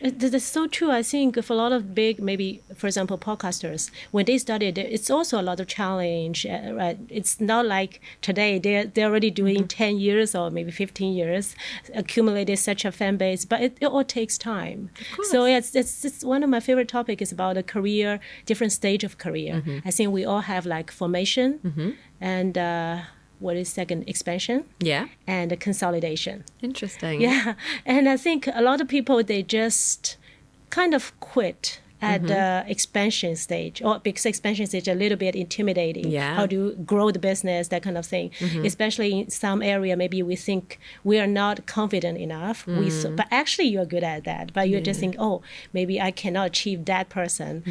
That's so true. I think for a lot of big, maybe, for example, podcasters, when they started, it's also a lot of challenge, right? It's not like today, they're already doing 10 years or maybe 15 years, accumulated such a fan base, but it all takes time. So it's one of my favorite topics is about a career, different stage of career. I think we all have like formation and what is second, expansion, and consolidation. Interesting. And I think a lot of people, they just kind of quit at the expansion stage, or because expansion stage is a little bit intimidating. How do you grow the business, that kind of thing. Especially in some area, maybe we think we are not confident enough. But actually you're good at that. But you just think, maybe I cannot achieve that person,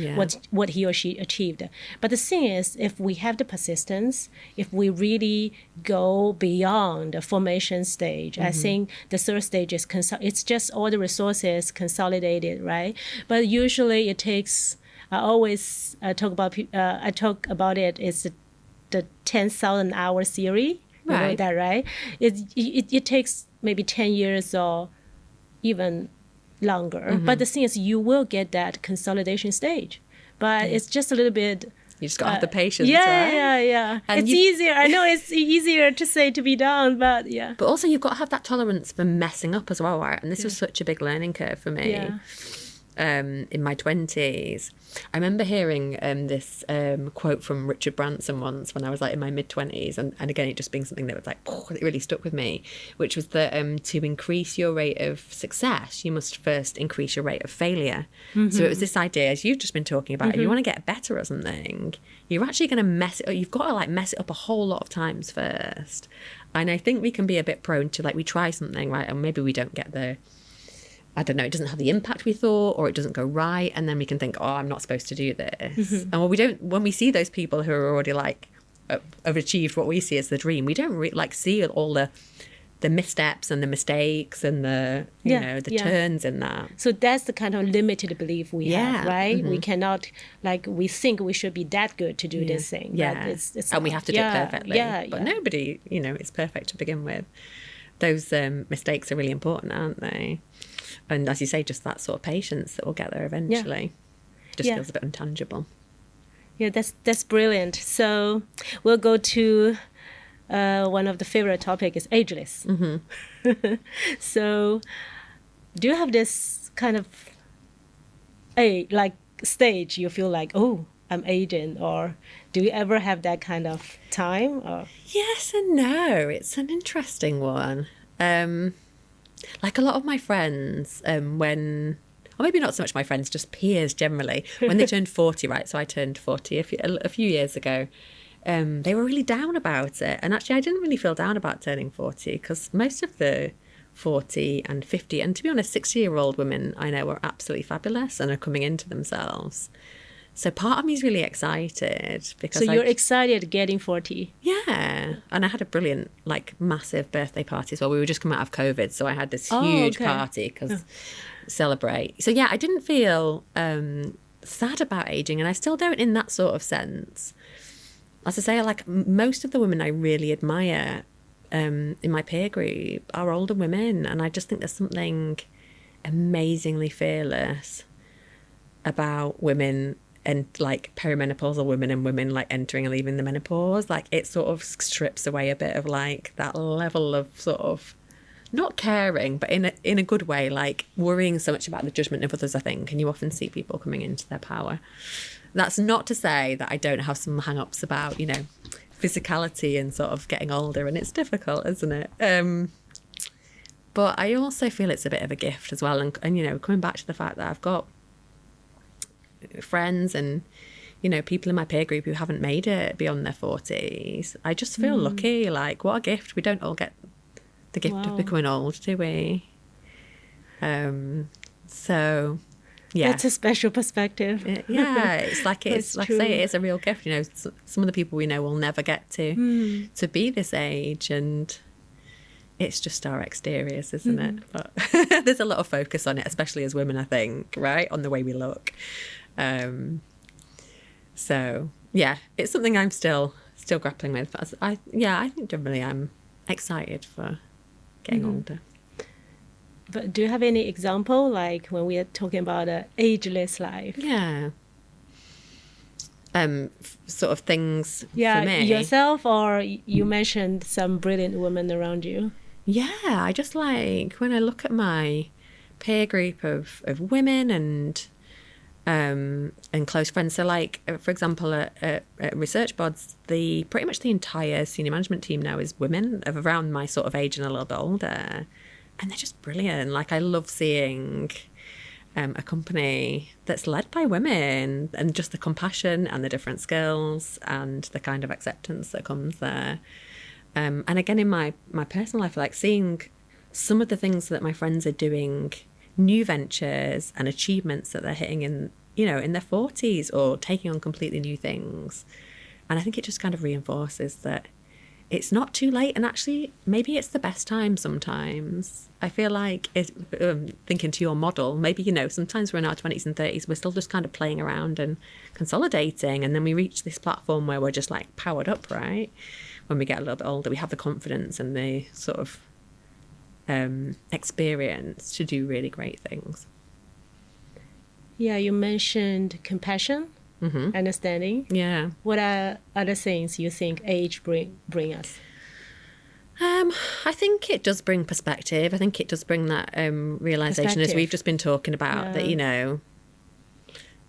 what he or she achieved. But the thing is, if we have the persistence, if we really go beyond the formation stage, I think the third stage is it's just all the resources consolidated, right? But usually it takes, I always talk about it, it's the 10,000 hour theory. You know that, right? It takes maybe 10 years or even longer. But the thing is, you will get that consolidation stage. But it's just a little bit You just got to have the patience, yeah, right? Yeah. And it's easier. I know it's easier to say to be done, but yeah. But also you've got to have that tolerance for messing up as well, right? And this was such a big learning curve for me. Yeah. In my 20s. I remember hearing this quote from Richard Branson once when I was like in my mid-20s, and again it just being something that was like, it really stuck with me, which was that to increase your rate of success, you must first increase your rate of failure. So it was this idea, as you've just been talking about, if you want to get better at something, you're actually going to mess it up. You've got to like mess it up a whole lot of times first. And I think we can be a bit prone to like, we try something, right, and maybe we don't get the, I don't know, it doesn't have the impact we thought, or it doesn't go right, and then we can think, I'm not supposed to do this. And when we see those people who are already like have achieved what we see as the dream, we don't like see all the missteps and the mistakes and the turns in that. So that's the kind of limited belief we have, right? We cannot, like, we think we should be that good to do this thing. Yeah, it's and we have to do it perfectly. But nobody, is perfect to begin with. Those mistakes are really important, aren't they? And as you say, just that sort of patience that will get there eventually. Just feels a bit intangible. Yeah, that's brilliant. So we'll go to one of the favorite topic is ageless. So do you have this kind of stage you feel like, I'm aging, or do you ever have that kind of time? Or? Yes and no. It's an interesting one. Like a lot of my friends, or maybe not so much my friends, just peers generally, when they turned 40, right? So I turned 40 a few years ago. They were really down about it. And actually, I didn't really feel down about turning 40 because most of the 40 and 50, and to be honest, 60-year-old women I know are absolutely fabulous and are coming into themselves. So part of me is really excited because. So you're excited getting 40? Yeah, and I had a brilliant, like, massive birthday party as well. We were just coming out of COVID, so I had this huge party because celebrate. So yeah, I didn't feel sad about aging, and I still don't in that sort of sense. As I say, like most of the women I really admire in my peer group are older women, and I just think there's something amazingly fearless about women and like perimenopausal women and women like entering and leaving the menopause. Like it sort of strips away a bit of like that level of sort of not caring, but in a good way, like worrying so much about the judgment of others, I think. And you often see people coming into their power. That's not to say that I don't have some hang-ups about, physicality and sort of getting older, and it's difficult, isn't it? But I also feel it's a bit of a gift as well. And coming back to the fact that I've got friends and people in my peer group who haven't made it beyond their 40s, I just feel lucky. Like, what a gift. We don't all get the gift of becoming old, do we? So yeah, that's a special perspective. It's like I say, it's a real gift. Some of the people we know will never get to be this age, and it's just our exteriors, isn't it? But there's a lot of focus on it, especially as women, I think, right, on the way we look. So yeah, it's something I'm still grappling with. But I think generally I'm excited for getting older. But do you have any example, like when we are talking about an ageless life? Yeah. Sort of things for me. Yourself, or you mentioned some brilliant women around you? Yeah, I just like when I look at my peer group of women and close friends. So like, for example, at Research Bods, pretty much the entire senior management team now is women of around my sort of age and a little bit older. And they're just brilliant. Like, I love seeing a company that's led by women, and just the compassion and the different skills and the kind of acceptance that comes there. And again, in my personal life, like seeing some of the things that my friends are doing, new ventures and achievements that they're hitting in their 40s or taking on completely new things. And I think it just kind of reinforces that it's not too late, and actually maybe it's the best time sometimes. I feel like thinking to your model, maybe sometimes we're in our 20s and 30s, we're still just kind of playing around and consolidating, and then we reach this platform where we're just like powered up, right? When we get a little bit older, we have the confidence and the sort of experience to do really great things. Yeah, you mentioned compassion. understanding. Yeah. What are other things you think age bring us? I think it does bring perspective. I think it does bring that realization, as we've just been talking about, that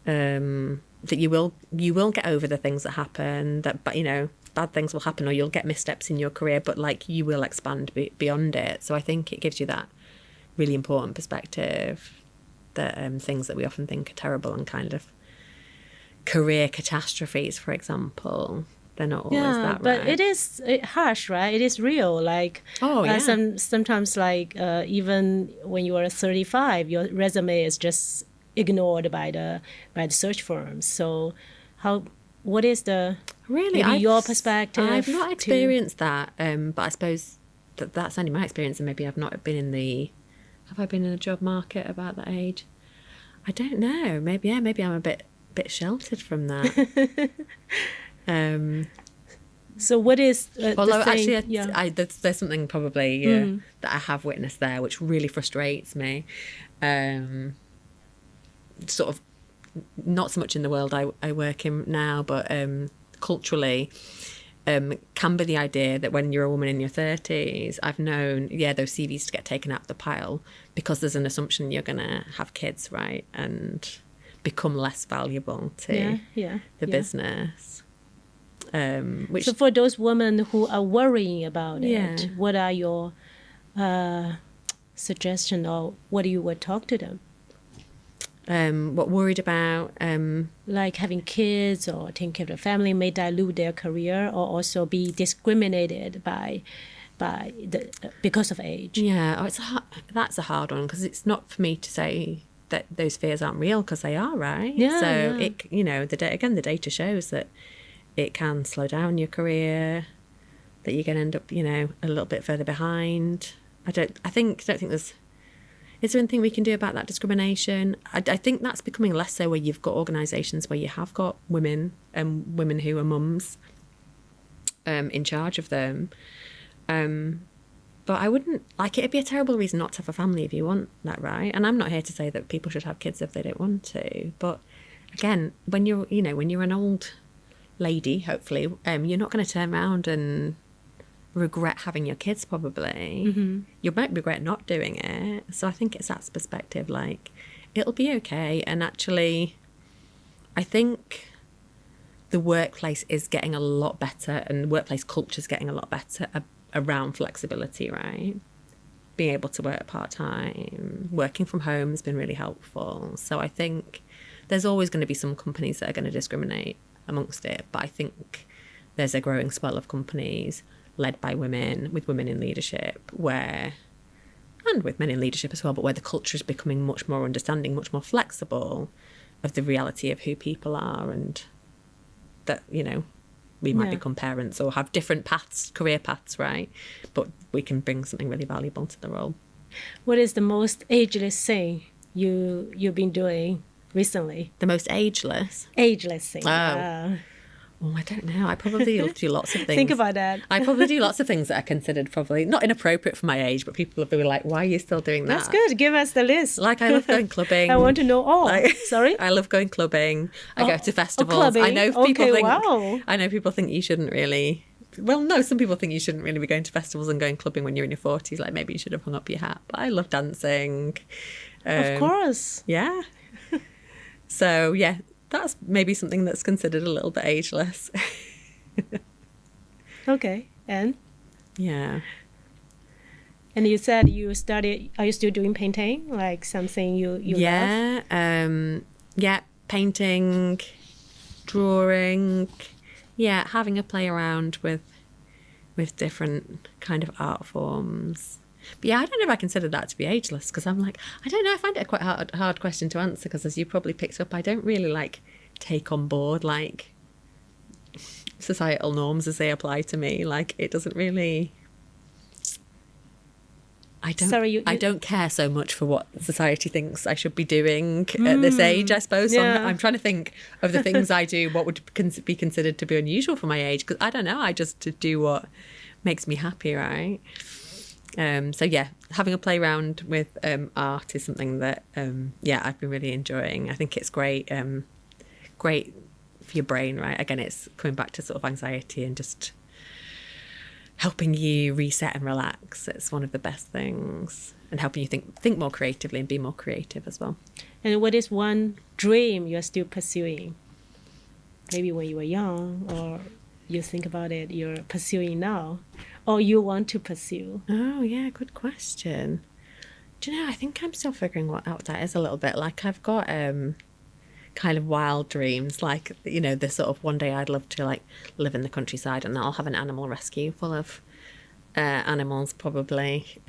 that you will get over the things that happen. That, but bad things will happen, or you'll get missteps in your career, but like you will expand beyond it. So I think it gives you that really important perspective that things that we often think are terrible and kind of career catastrophes, for example, they're not always that, but right? it is harsh, right? It is real. Like, sometimes, like, even when you are 35, your resume is just ignored by the search firms. So, what is the your perspective? I've not experienced that, but I suppose that's only my experience, and maybe I've not been in the. Have I been in a job market about that age? I don't know. Maybe I'm a bit sheltered from that. So what is although actually there's something probably that I have witnessed there which really frustrates me, sort of not so much in the world I work in now, but culturally, can be the idea that when you're a woman in your 30s, I've known those CVs to get taken out of the pile because there's an assumption you're gonna have kids, right, and become less valuable to the business. So for those women who are worrying about it, what are your suggestions, or what do you would talk to them? What worried about? Like having kids or taking care of the family may dilute their career, or also be discriminated because of age. Yeah, that's a hard one, because it's not for me to say that those fears aren't real, because they are, right? It the data shows that it can slow down your career, that you can end up a little bit further behind. I don't think there's. Is there anything we can do about that discrimination? I think that's becoming less so, where you've got organisations where you have got women and women who are mums in charge of them. But I wouldn't it'd be a terrible reason not to have a family if you want that, right? And I'm not here to say that people should have kids if they don't want to. But again, when you're an old lady, hopefully, you're not going to turn around and regret having your kids, probably. You might regret not doing it. So I think it's that perspective, like, it'll be okay. And actually, I think the workplace is getting a lot better, and the workplace culture is getting a lot better around flexibility, right? Being able to work part-time, working from home has been really helpful. So I think there's always going to be some companies that are going to discriminate amongst it, but I think there's a growing swell of companies led by women, with women in leadership, and with men in leadership as well, but where the culture is becoming much more understanding, much more flexible of the reality of who people are, and that, we might become parents or have different paths, career paths, right? But we can bring something really valuable to the role. What is the most ageless thing you've been doing recently? The most ageless? Ageless thing. Oh, I don't know. I probably do lots of things. Think about that. I probably do lots of things that are considered probably not inappropriate for my age, but people will be like, why are you still doing that? That's good. Give us the list. Like, I love going clubbing. I want to know all. Sorry? I love going clubbing. I go to festivals. Clubbing. I know people think. Wow. I know people think you shouldn't really. Well, no, some people think you shouldn't really be going to festivals and going clubbing when you're in your 40s. Like, maybe you should have hung up your hat. But I love dancing. Of course. Yeah. So, yeah, that's maybe something that's considered a little bit ageless. Okay, and? Yeah. And you said you started, are you still doing painting? Like something you love? Yeah, painting, drawing, having a play around with different kind of art forms. But I don't know if I consider that to be ageless, because I'm like, I don't know, I find it a quite hard question to answer, because as you probably picked up, I don't really take on board societal norms as they apply to me. Like, it doesn't really. I don't care so much for what society thinks I should be doing at this age, I suppose. So I'm trying to think of the things I do, what would be considered to be unusual for my age, because I don't know, I just do what makes me happy, right? So having a play around with art is something that I've been really enjoying. I think it's great your brain, right? Again, it's coming back to sort of anxiety and just helping you reset and relax. It's one of the best things, and helping you think more creatively and be more creative as well. And what is one dream you're still pursuing? Maybe when you were young, or you think about it, you're pursuing now, or you want to pursue? Oh, yeah, good question. Do you know, I think I'm still figuring out that is a little bit. Like, I've got kind of wild dreams, like, you know, the sort of one day I'd love to like live in the countryside and I'll have an animal rescue full of animals, probably.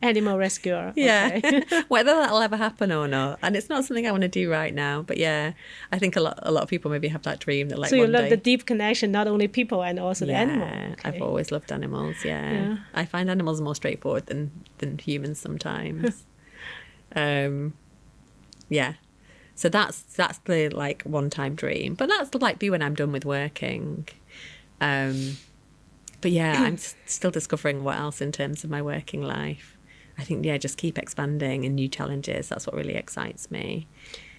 Animal rescuer. Yeah. Okay. Whether that'll ever happen or not. And it's not something I want to do right now, but yeah, I think a lot of people maybe have that dream that like So you one love day, the deep connection, not only people and also the animal. Okay. I've always loved animals. Yeah. I find animals more straightforward than humans sometimes. Yeah. So that's the like one-time dream, but that's like be when I'm done with working. But yeah, I'm still discovering what else in terms of my working life. I think, yeah, just keep expanding and new challenges. That's what really excites me.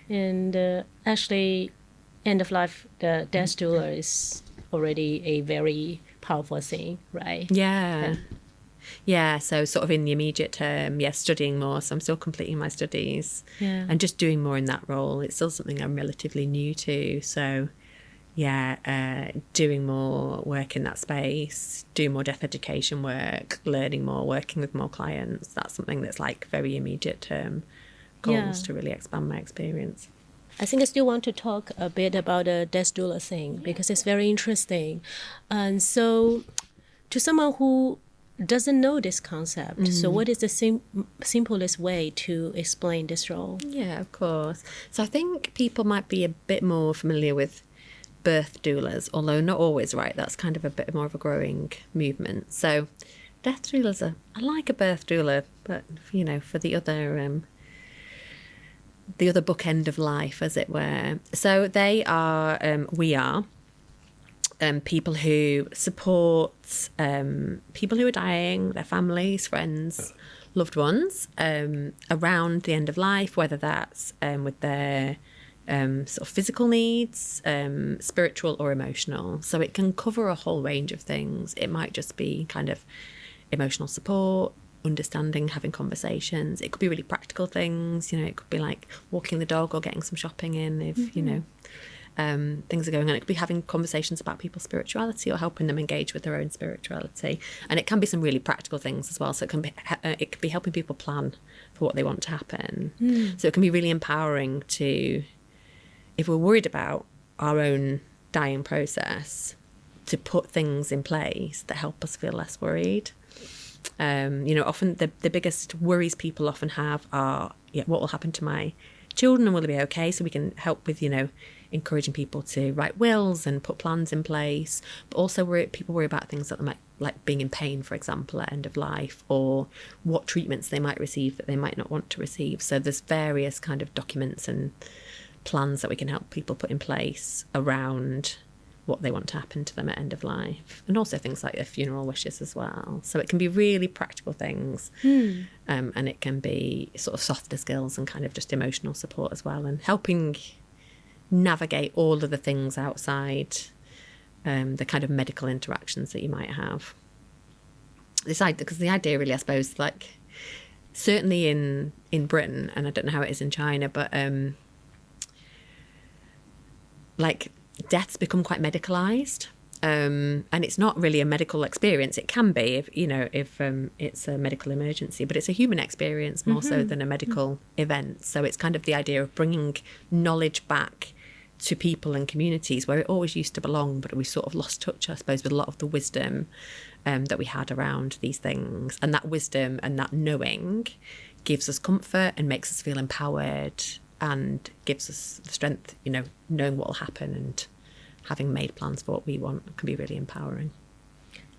And actually, end of life, the death doula is already a very powerful thing, right? Yeah. Yeah, so sort of in the immediate term, studying more. So I'm still completing my studies and just doing more in that role. It's still something I'm relatively new to. So doing more work in that space, doing more death education work, learning more, working with more clients. That's something that's like very immediate term goals to really expand my experience. I think I still want to talk a bit about the death doula thing because it's very interesting. And so to someone who doesn't know this concept, so what is the simplest way to explain this role? Yeah, of course. So I think people might be a bit more familiar with birth doulas, although not always, right? That's kind of a bit more of a growing movement. So death doulas I like a birth doula, but you know, for the other bookend of life, as it were. So they are we are people who support people who are dying, their families, friends, loved ones around the end of life, whether that's with their sort of physical needs, spiritual or emotional. So it can cover a whole range of things. It might just be kind of emotional support, understanding, having conversations. It could be really practical things. You know, it could be like walking the dog or getting some shopping in if, you know, things are going on. It could be having conversations about people's spirituality or helping them engage with their own spirituality. And it can be some really practical things as well. So it could be helping people plan for what they want to happen. So it can be really empowering to, if we're worried about our own dying process, to put things in place that help us feel less worried. You know, often the biggest worries people often have are, what will happen to my children and will they be okay? So we can help with, you know, encouraging people to write wills and put plans in place. But also people worry about things that they might, like being in pain, for example, at end of life, or what treatments they might receive that they might not want to receive. So there's various kind of documents and plans that we can help people put in place around what they want to happen to them at end of life, and also things like their funeral wishes as well. So it can be really practical things, and it can be sort of softer skills and kind of just emotional support as well, and helping navigate all of the things outside the kind of medical interactions that you might have. Because the idea really, I suppose, like certainly in Britain, and I don't know how it is in China, but like death's become quite medicalized, and it's not really a medical experience. It can be if it's a medical emergency, but it's a human experience more so than a medical event. So it's kind of the idea of bringing knowledge back to people and communities where it always used to belong, but we sort of lost touch, I suppose, with a lot of the wisdom that we had around these things. And that wisdom and that knowing gives us comfort and makes us feel empowered, and gives us the strength, you know, knowing what will happen and having made plans for what we want can be really empowering.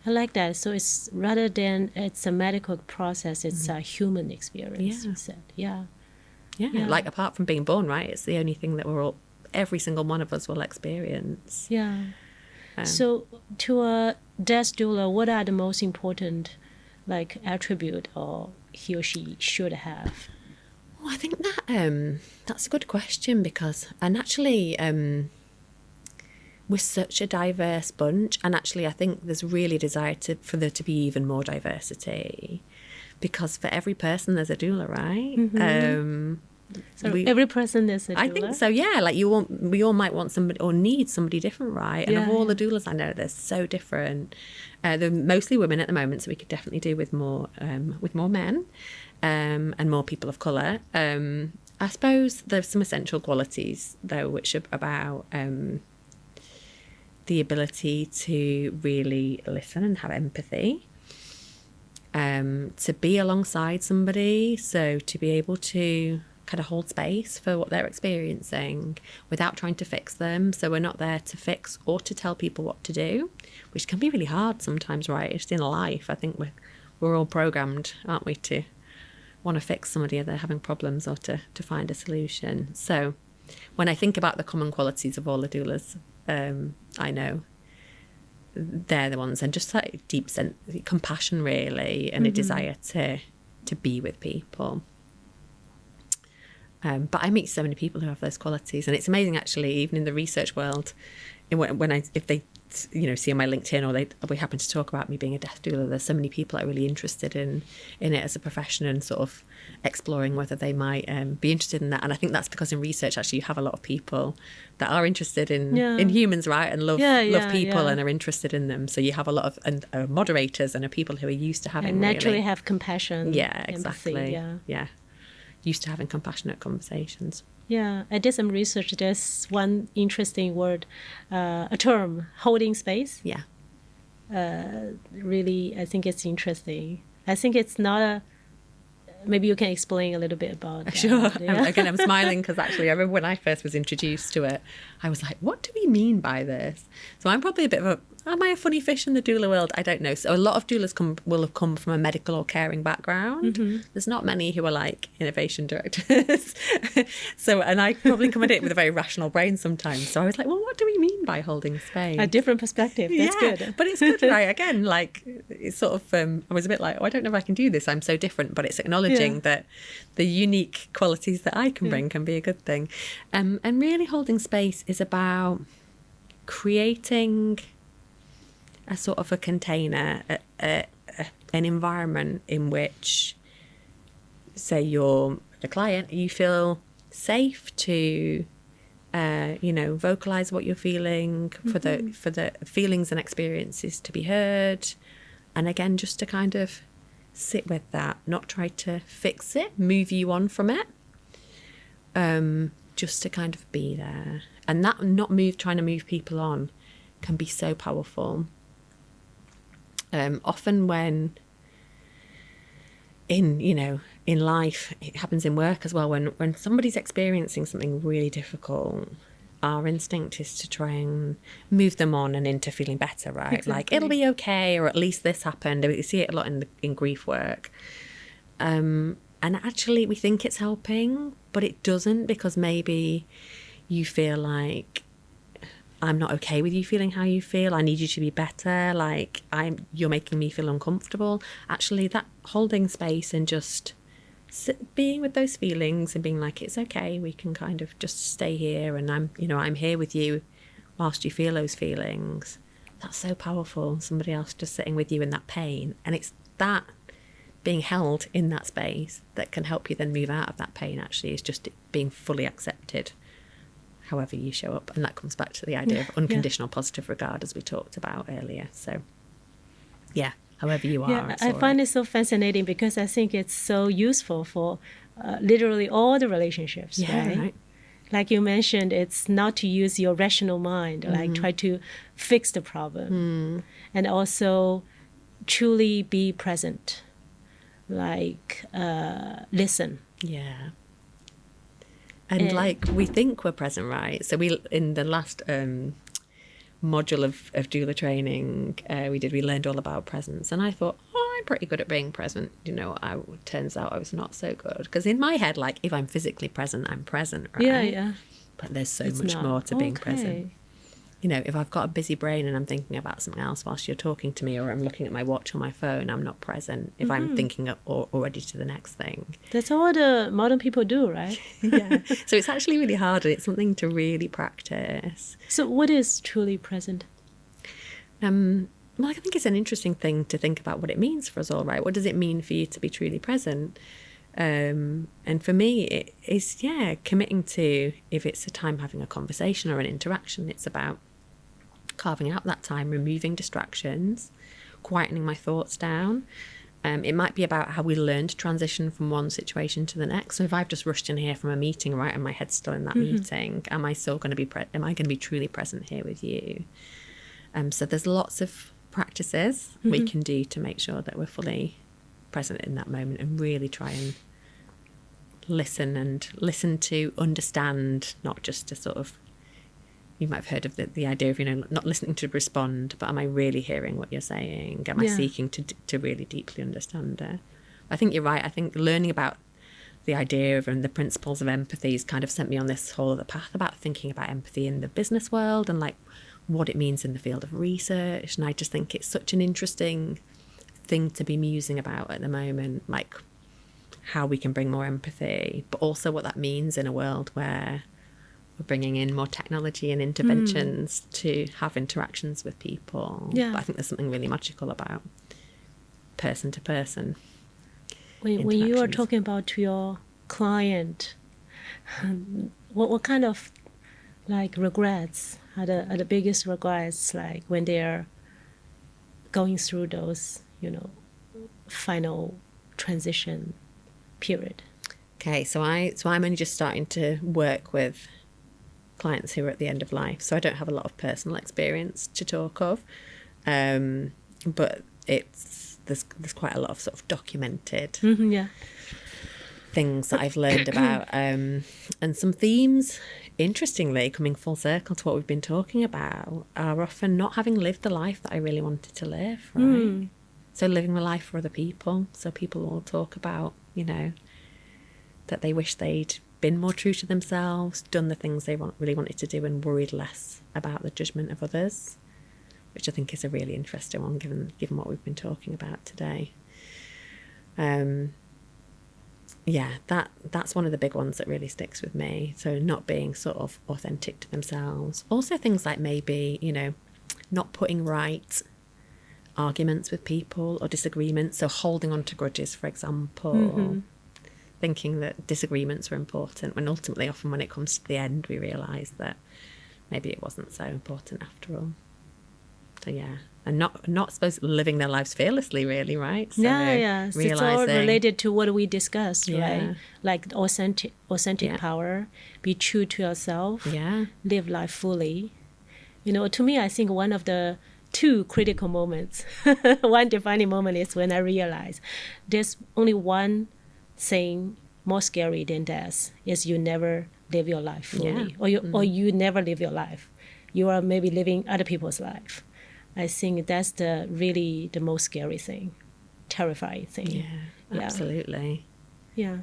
I like that. So it's rather than it's a medical process, it's a human experience, you said. Yeah. Like apart from being born, right? It's the only thing that every single one of us will experience. Yeah. So to a death doula, what are the most important like attribute or he or she should have? Well, I think that's a good question, because, and actually, we're such a diverse bunch, and actually I think there's really a desire for there to be even more diversity, because for every person there's a doula, right? So every person is a doula? I think so, yeah. Like we all might want somebody or need somebody different, right? And of all the doulas I know, they're so different. They're mostly women at the moment, so we could definitely do with more men and more people of colour. I suppose there's some essential qualities though, which are about the ability to really listen and have empathy, to be alongside somebody, so to be able to kind of hold space for what they're experiencing without trying to fix them. So we're not there to fix or to tell people what to do, which can be really hard sometimes, right? Just in life, I think we're all programmed, aren't we, to want to fix somebody if they're having problems or to find a solution. So when I think about the common qualities of all the doulas I know, they're the ones, and just like deep compassion really, and a desire to be with people. But I meet so many people who have those qualities, and it's amazing actually, even in the research world, if they see on my LinkedIn, or we happen to talk about me being a death doula, there's so many people that are really interested in it as a profession, and sort of exploring whether they might be interested in that. And I think that's because in research actually you have a lot of people that are interested in humans, right, and love people and are interested in them. So you have a lot of moderators and people who are used to having and naturally really have compassion. Yeah, exactly. Empathy, yeah, used to having compassionate conversations. Yeah, I did some research. There's one interesting word, a term, holding space. Yeah. Really, I think it's interesting. I think it's not maybe you can explain a little bit about that. Sure. Yeah. Again, I'm smiling because actually I remember when I first was introduced to it, I was like, what do we mean by this? So I'm probably am I a funny fish in the doula world? I don't know. So a lot of doulas will have come from a medical or caring background. There's not many who are like innovation directors. And I probably come at it with a very rational brain sometimes. So I was like, well, what do we mean by holding space? A different perspective. That's good. But it's good, right? Again, like it's sort of, I was a bit like, I don't know if I can do this. I'm so different. But it's acknowledging that the unique qualities that I can bring can be a good thing. And really holding space is about creating a sort of a container, an environment in which, say you're the client, you feel safe to, vocalize what you're feeling, for the feelings and experiences to be heard, and again, just to kind of sit with that, not try to fix it, move you on from it, just to kind of be there, and that trying to move people on can be so powerful. Often when in life, it happens in work as well, when somebody's experiencing something really difficult, our instinct is to try and move them on and into feeling better, right? Exactly. Like, it'll be okay, or at least this happened. We see it a lot in grief work. And actually we think it's helping, but it doesn't, because maybe you feel like, I'm not okay with you feeling how you feel. I need you to be better. Like, you're making me feel uncomfortable. Actually, that holding space and just being with those feelings and being like, it's okay. We can kind of just stay here, and I'm here with you whilst you feel those feelings. That's so powerful. Somebody else just sitting with you in that pain, and it's that being held in that space that can help you then move out of that pain. Actually, is just being fully accepted however you show up, and that comes back to the idea of unconditional positive regard, as we talked about earlier. So however you are. I find it so fascinating, because I think it's so useful for literally all the relationships, right? Like you mentioned, it's not to use your rational mind, like try to fix the problem, and also truly be present, like listen. Yeah. And like, we think we're present, right? So we, in the last module of doula training we learned all about presence, and I thought, I'm pretty good at being present. Turns out I was not so good, because in my head, like, if I'm physically present, I'm present, right? Yeah. But there's so much more to being present. if I've got a busy brain and I'm thinking about something else whilst you're talking to me, or I'm looking at my watch or my phone, I'm not present if I'm thinking already to the next thing. That's all the modern people do, right? Yeah. So it's actually really hard, and it's something to really practice. So what is truly present? Well, I think it's an interesting thing to think about what it means for us all, right? What does it mean for you to be truly present? And for me, it is, committing to, if it's a time having a conversation or an interaction, it's about carving out that time, removing distractions, quietening my thoughts down. It might be about how we learn to transition from one situation to the next. So if I've just rushed in here from a meeting, right, and my head's still in that meeting, am I still going to be, am I going to be truly present here with you? So there's lots of practices we can do to make sure that we're fully present in that moment, and really try and listen to understand, not just to sort of, you might have heard of the idea of, not listening to respond, but am I really hearing what you're saying? Am I seeking to really deeply understand it? I think you're right. I think learning about the idea of and the principles of empathy has kind of sent me on this whole other path about thinking about empathy in the business world and like what it means in the field of research. And I just think it's such an interesting thing to be musing about at the moment, like how we can bring more empathy, but also what that means in a world where we're bringing in more technology and interventions to have interactions with people. But I think there's something really magical about person to person. When you are talking about to your client, what kind of like regrets are the biggest regrets, like when they're going through those, final transition period? Okay, so I'm only just starting to work with clients who are at the end of life, so I don't have a lot of personal experience to talk of, but there's quite a lot of sort of documented things that I've learned about, and some themes, interestingly, coming full circle to what we've been talking about, are often not having lived the life that I really wanted to live, right? So living the life for other people. So people will talk about, that they wish they'd been more true to themselves, done the things they really wanted to do, and worried less about the judgment of others, which I think is a really interesting one, given what we've been talking about today. That's one of the big ones that really sticks with me. So not being sort of authentic to themselves. Also things like maybe, not putting right arguments with people or disagreements. So holding on to grudges, for example, thinking that disagreements are important, when ultimately often when it comes to the end, we realise that maybe it wasn't so important after all. So and not supposed to living their lives fearlessly, really, right? So So it's all related to what we discussed, right? Like authentic power, be true to yourself, live life fully. To me, I think one of the two critical moments, one defining moment, is when I realize there's only one thing more scary than death, is you never live your life fully, or you never live your life. You are maybe living other people's life. I think that's the most scary thing, terrifying thing. Yeah, absolutely. Yeah.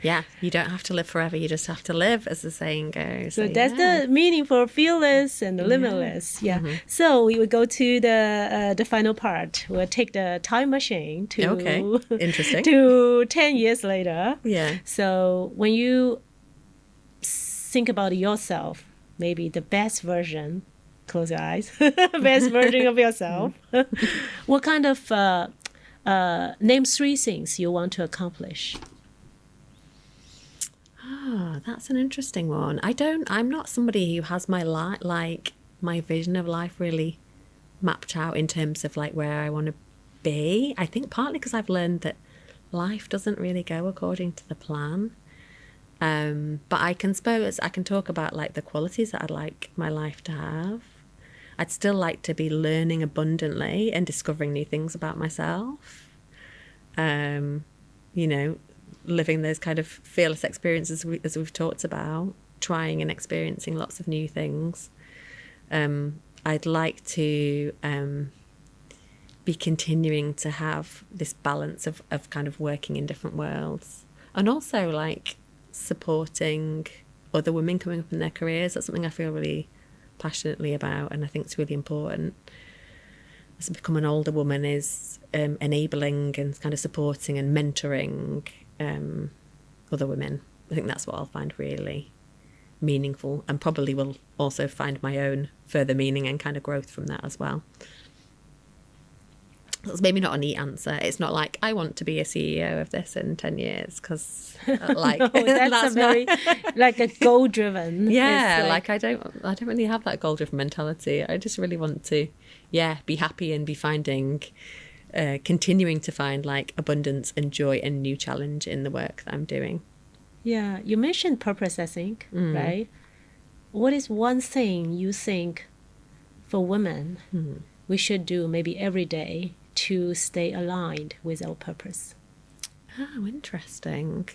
Yeah, you don't have to live forever. You just have to live, as the saying goes. So that's the meaning for fearless and limitless. So we will go to the final part. We'll take the time machine to interesting to 10 years later. Yeah. So when you think about yourself, maybe the best version. Close your eyes. Best version of yourself. What kind of name 3 things you want to accomplish? That's an interesting one. I'm not somebody who has my my vision of life really mapped out in terms of like where I want to be. I think partly because I've learned that life doesn't really go according to the plan. But I can talk about like the qualities that I'd like my life to have. I'd still like to be learning abundantly and discovering new things about myself. Living those kind of fearless experiences as we've talked about, trying and experiencing lots of new things. I'd like to be continuing to have this balance of kind of working in different worlds, and also like supporting other women coming up in their careers. That's something I feel really passionately about, and I think it's really important as I become an older woman, is enabling and kind of supporting and mentoring other women. I think that's what I'll find really meaningful, and probably will also find my own further meaning and kind of growth from that as well. That's maybe not a neat answer. It's not like I want to be a CEO of this in 10 years, because like no, that's a very like a goal driven. Yeah, like I don't really have that goal driven mentality. I just really want to be happy and be finding continuing to find like abundance and joy and new challenge in the work that I'm doing. Yeah, you mentioned purpose, I think, right? What is one thing you think for women we should do maybe every day to stay aligned with our purpose? Oh, interesting.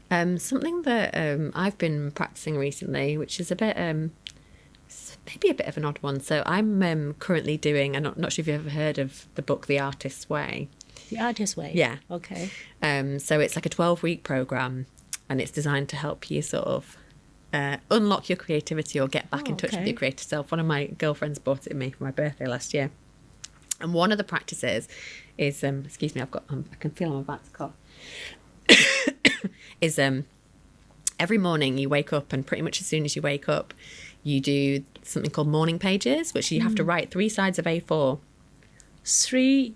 Something that I've been practicing recently, which is a bit, maybe a bit of an odd one. So I'm currently doing, I'm not sure if you've ever heard of the book The Artist's Way. The Artist's Way? Yeah. Okay. So it's like a 12-week program, and it's designed to help you sort of unlock your creativity or get back in touch with your creative self. One of my girlfriends bought it me for my birthday last year. And one of the practices is, excuse me, I can feel I'm about to cough, is every morning you wake up, and pretty much as soon as you wake up, you do something called morning pages, which you have to write 3 sides of A4. 3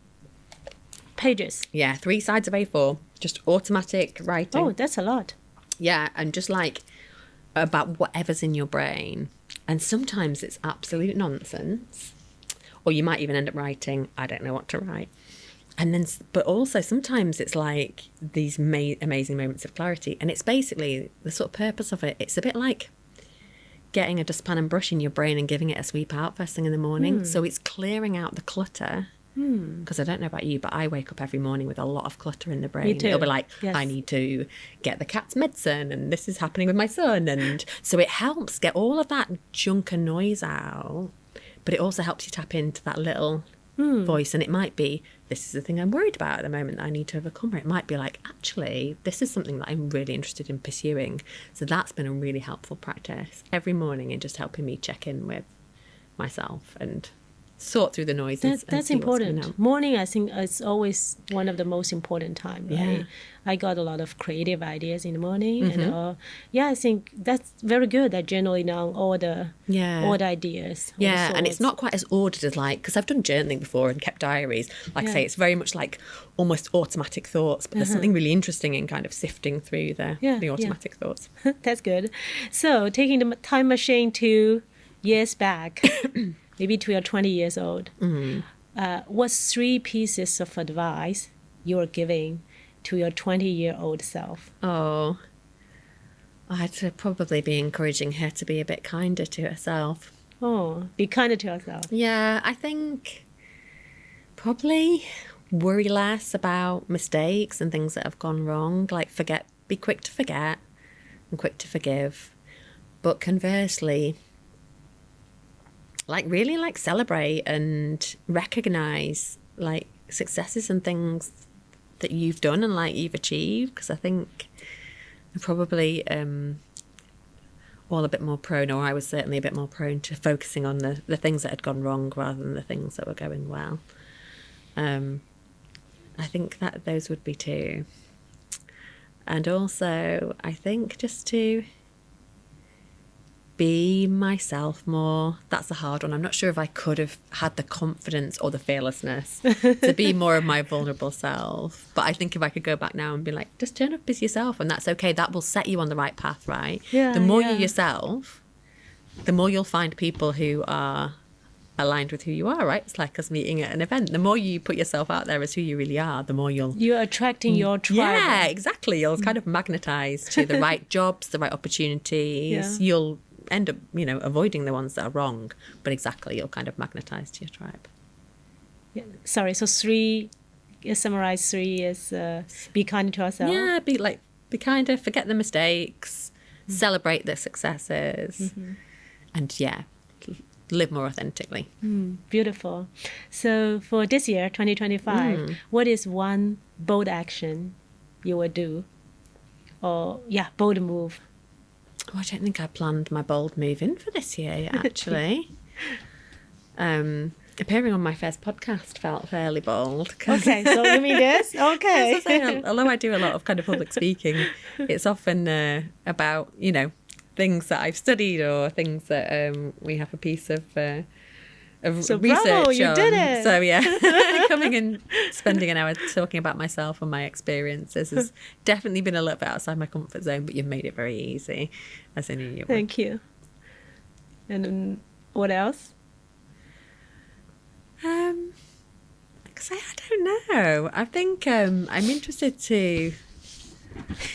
pages? Yeah, 3 sides of A4, just automatic writing. Oh, that's a lot. Yeah, and just like about whatever's in your brain. And sometimes it's absolute nonsense. Or you might even end up writing, I don't know what to write. And then, but also sometimes it's like these amazing moments of clarity. And it's basically the sort of purpose of it. It's a bit like getting a dustpan and brush in your brain and giving it a sweep out first thing in the morning. So it's clearing out the clutter. Because I don't know about you, but I wake up every morning with a lot of clutter in the brain. Me too. It'll be like, yes. I need to get the cat's medicine, and this is happening with my son. And so it helps get all of that junk and noise out. But it also helps you tap into that little voice. And it might be, this is the thing I'm worried about at the moment that I need to overcome. Or it might be like, actually, this is something that I'm really interested in pursuing. So that's been a really helpful practice every morning, and just helping me check in with myself and sort through the noise. That's important. Morning, I think, is always one of the most important time. Right? Yeah. I got a lot of creative ideas in the morning, and I think that's very good. At journaling down all the ideas. Yeah, and it's not quite as ordered as like, because I've done journaling before and kept diaries. Like I say, it's very much like almost automatic thoughts, but there's something really interesting in kind of sifting through the automatic thoughts. That's good. So taking the time machine to years back. Maybe to your 20 years old, what's 3 pieces of advice you're giving to your 20-year-old self? Oh, I'd probably be encouraging her to be a bit kinder to herself. Oh, be kinder to yourself. Yeah, I think probably worry less about mistakes and things that have gone wrong. Like be quick to forget and quick to forgive. But conversely, like really like celebrate and recognize like successes and things that you've done and like you've achieved, because I think I'm probably all a bit more prone, or I was certainly a bit more prone to focusing on the things that had gone wrong rather than the things that were going well. I think that those would be 2. And also I think just to be myself more. That's a hard one. I'm not sure if I could have had the confidence or the fearlessness to be more of my vulnerable self. But I think if I could go back now and be like, just turn up as yourself, and that's okay. That will set you on the right path, right? Yeah, the more you're yourself, the more you'll find people who are aligned with who you are, right? It's like us meeting at an event. The more you put yourself out there as who you really are, the more you're attracting your tribe. Yeah, exactly. You'll kind of magnetize to the right jobs, the right opportunities. Yeah. You'll end up, avoiding the ones that are wrong, but exactly, you'll kind of magnetize to your tribe. Yeah. Sorry, so 3, summarize 3 is be kind to yourself. Yeah, be kinder, forget the mistakes, celebrate the successes, and live more authentically. Beautiful. So for this year, 2025, what is one bold action you will do? Or bold move? Oh, I don't think I planned my bold move in for this year, actually. Appearing on my first podcast felt fairly bold. Okay, so you mean this? Okay. Although I do a lot of kind of public speaking, it's often about, things that I've studied or things that we have a piece of So research bravo, you on. did it. So yeah, coming and spending an hour talking about myself and my experiences has definitely been a little bit outside my comfort zone, but you've made it very easy, as I knew you would. Thank you. And what else? Because I don't know. I think I'm interested to.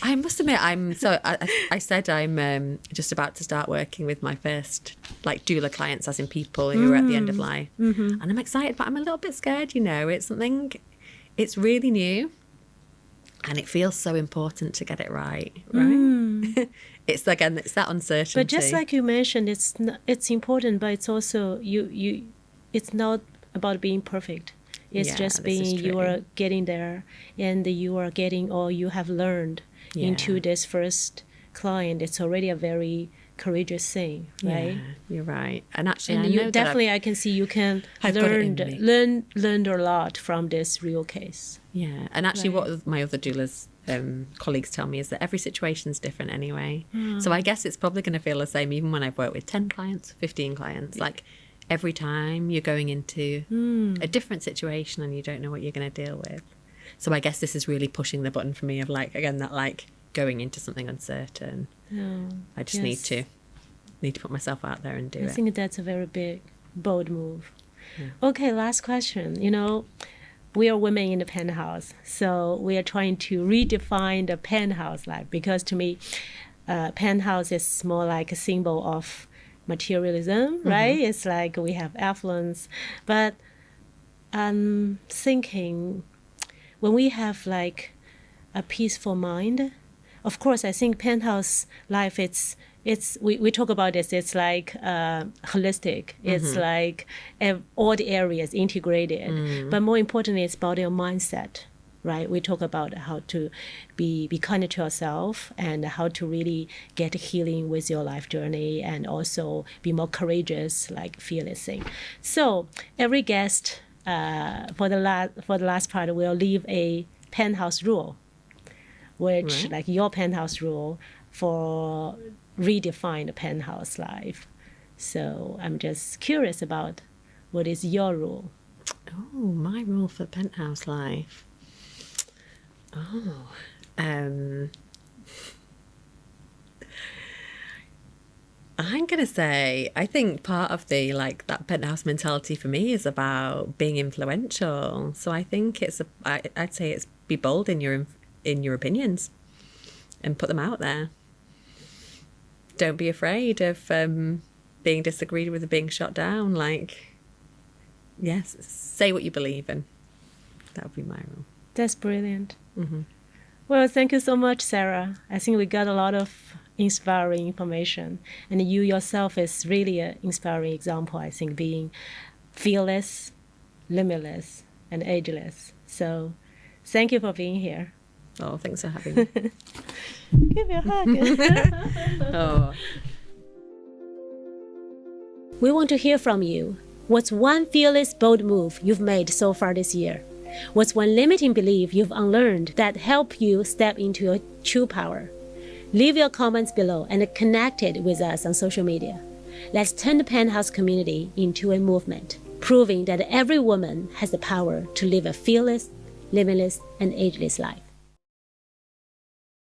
I must admit, I said I'm just about to start working with my first doula clients, as in people who are at the end of life, and I'm excited, but I'm a little bit scared. It's something. It's really new, and it feels so important to get it right. It's that uncertainty. But just like you mentioned, it's important, but it's also you. It's not about being perfect. It's just being you are getting there, and you are getting all you have learned into this first client. It's already a very courageous thing, right? Yeah, you're right. And actually, I can see you can learn a lot from this real case. Yeah, and actually, what my other doulas colleagues tell me is that every situation's different anyway. So I guess it's probably going to feel the same even when I've worked with 10 clients, 15 clients. Every time you're going into a different situation and you don't know what you're going to deal with. So I guess this is really pushing the button for me of going into something uncertain. I just need to put myself out there and do it. I think that's a very big, bold move. Yeah. Okay, last question. We are women in the penthouse, so we are trying to redefine the penthouse life, because to me, penthouse is more like a symbol of materialism, right? It's like we have affluence, but I'm thinking when we have a peaceful mind, of course, I think penthouse life, we talk about this, it's holistic. It's all the areas integrated, but more importantly, it's about your mindset. Right, we talk about how to be kinder to yourself and how to really get healing with your life journey, and also be more courageous, fearless thing. So every guest for the last part will leave a penthouse rule, which your penthouse rule for redefine the penthouse life. So I'm just curious about what is your rule. Oh, my rule for penthouse life. I'm gonna say I think part of the that penthouse mentality for me is about being influential. So I think I'd say it's be bold in your opinions and put them out there. Don't be afraid of being disagreed with or being shot down. Yes, say what you believe in. That would be my rule. That's brilliant. Well, thank you so much, Sarah. I think we got a lot of inspiring information, and you yourself is really an inspiring example, I think, being fearless, limitless, and ageless. So thank you for being here. Oh, thanks for having me. Give me a hug. Oh. We want to hear from you. What's one fearless, bold move you've made so far this year? What's one limiting belief you've unlearned that helped you step into your true power? Leave your comments below and connect it with us on social media. Let's turn the Penthouse community into a movement, proving that every woman has the power to live a fearless, limitless, and ageless life.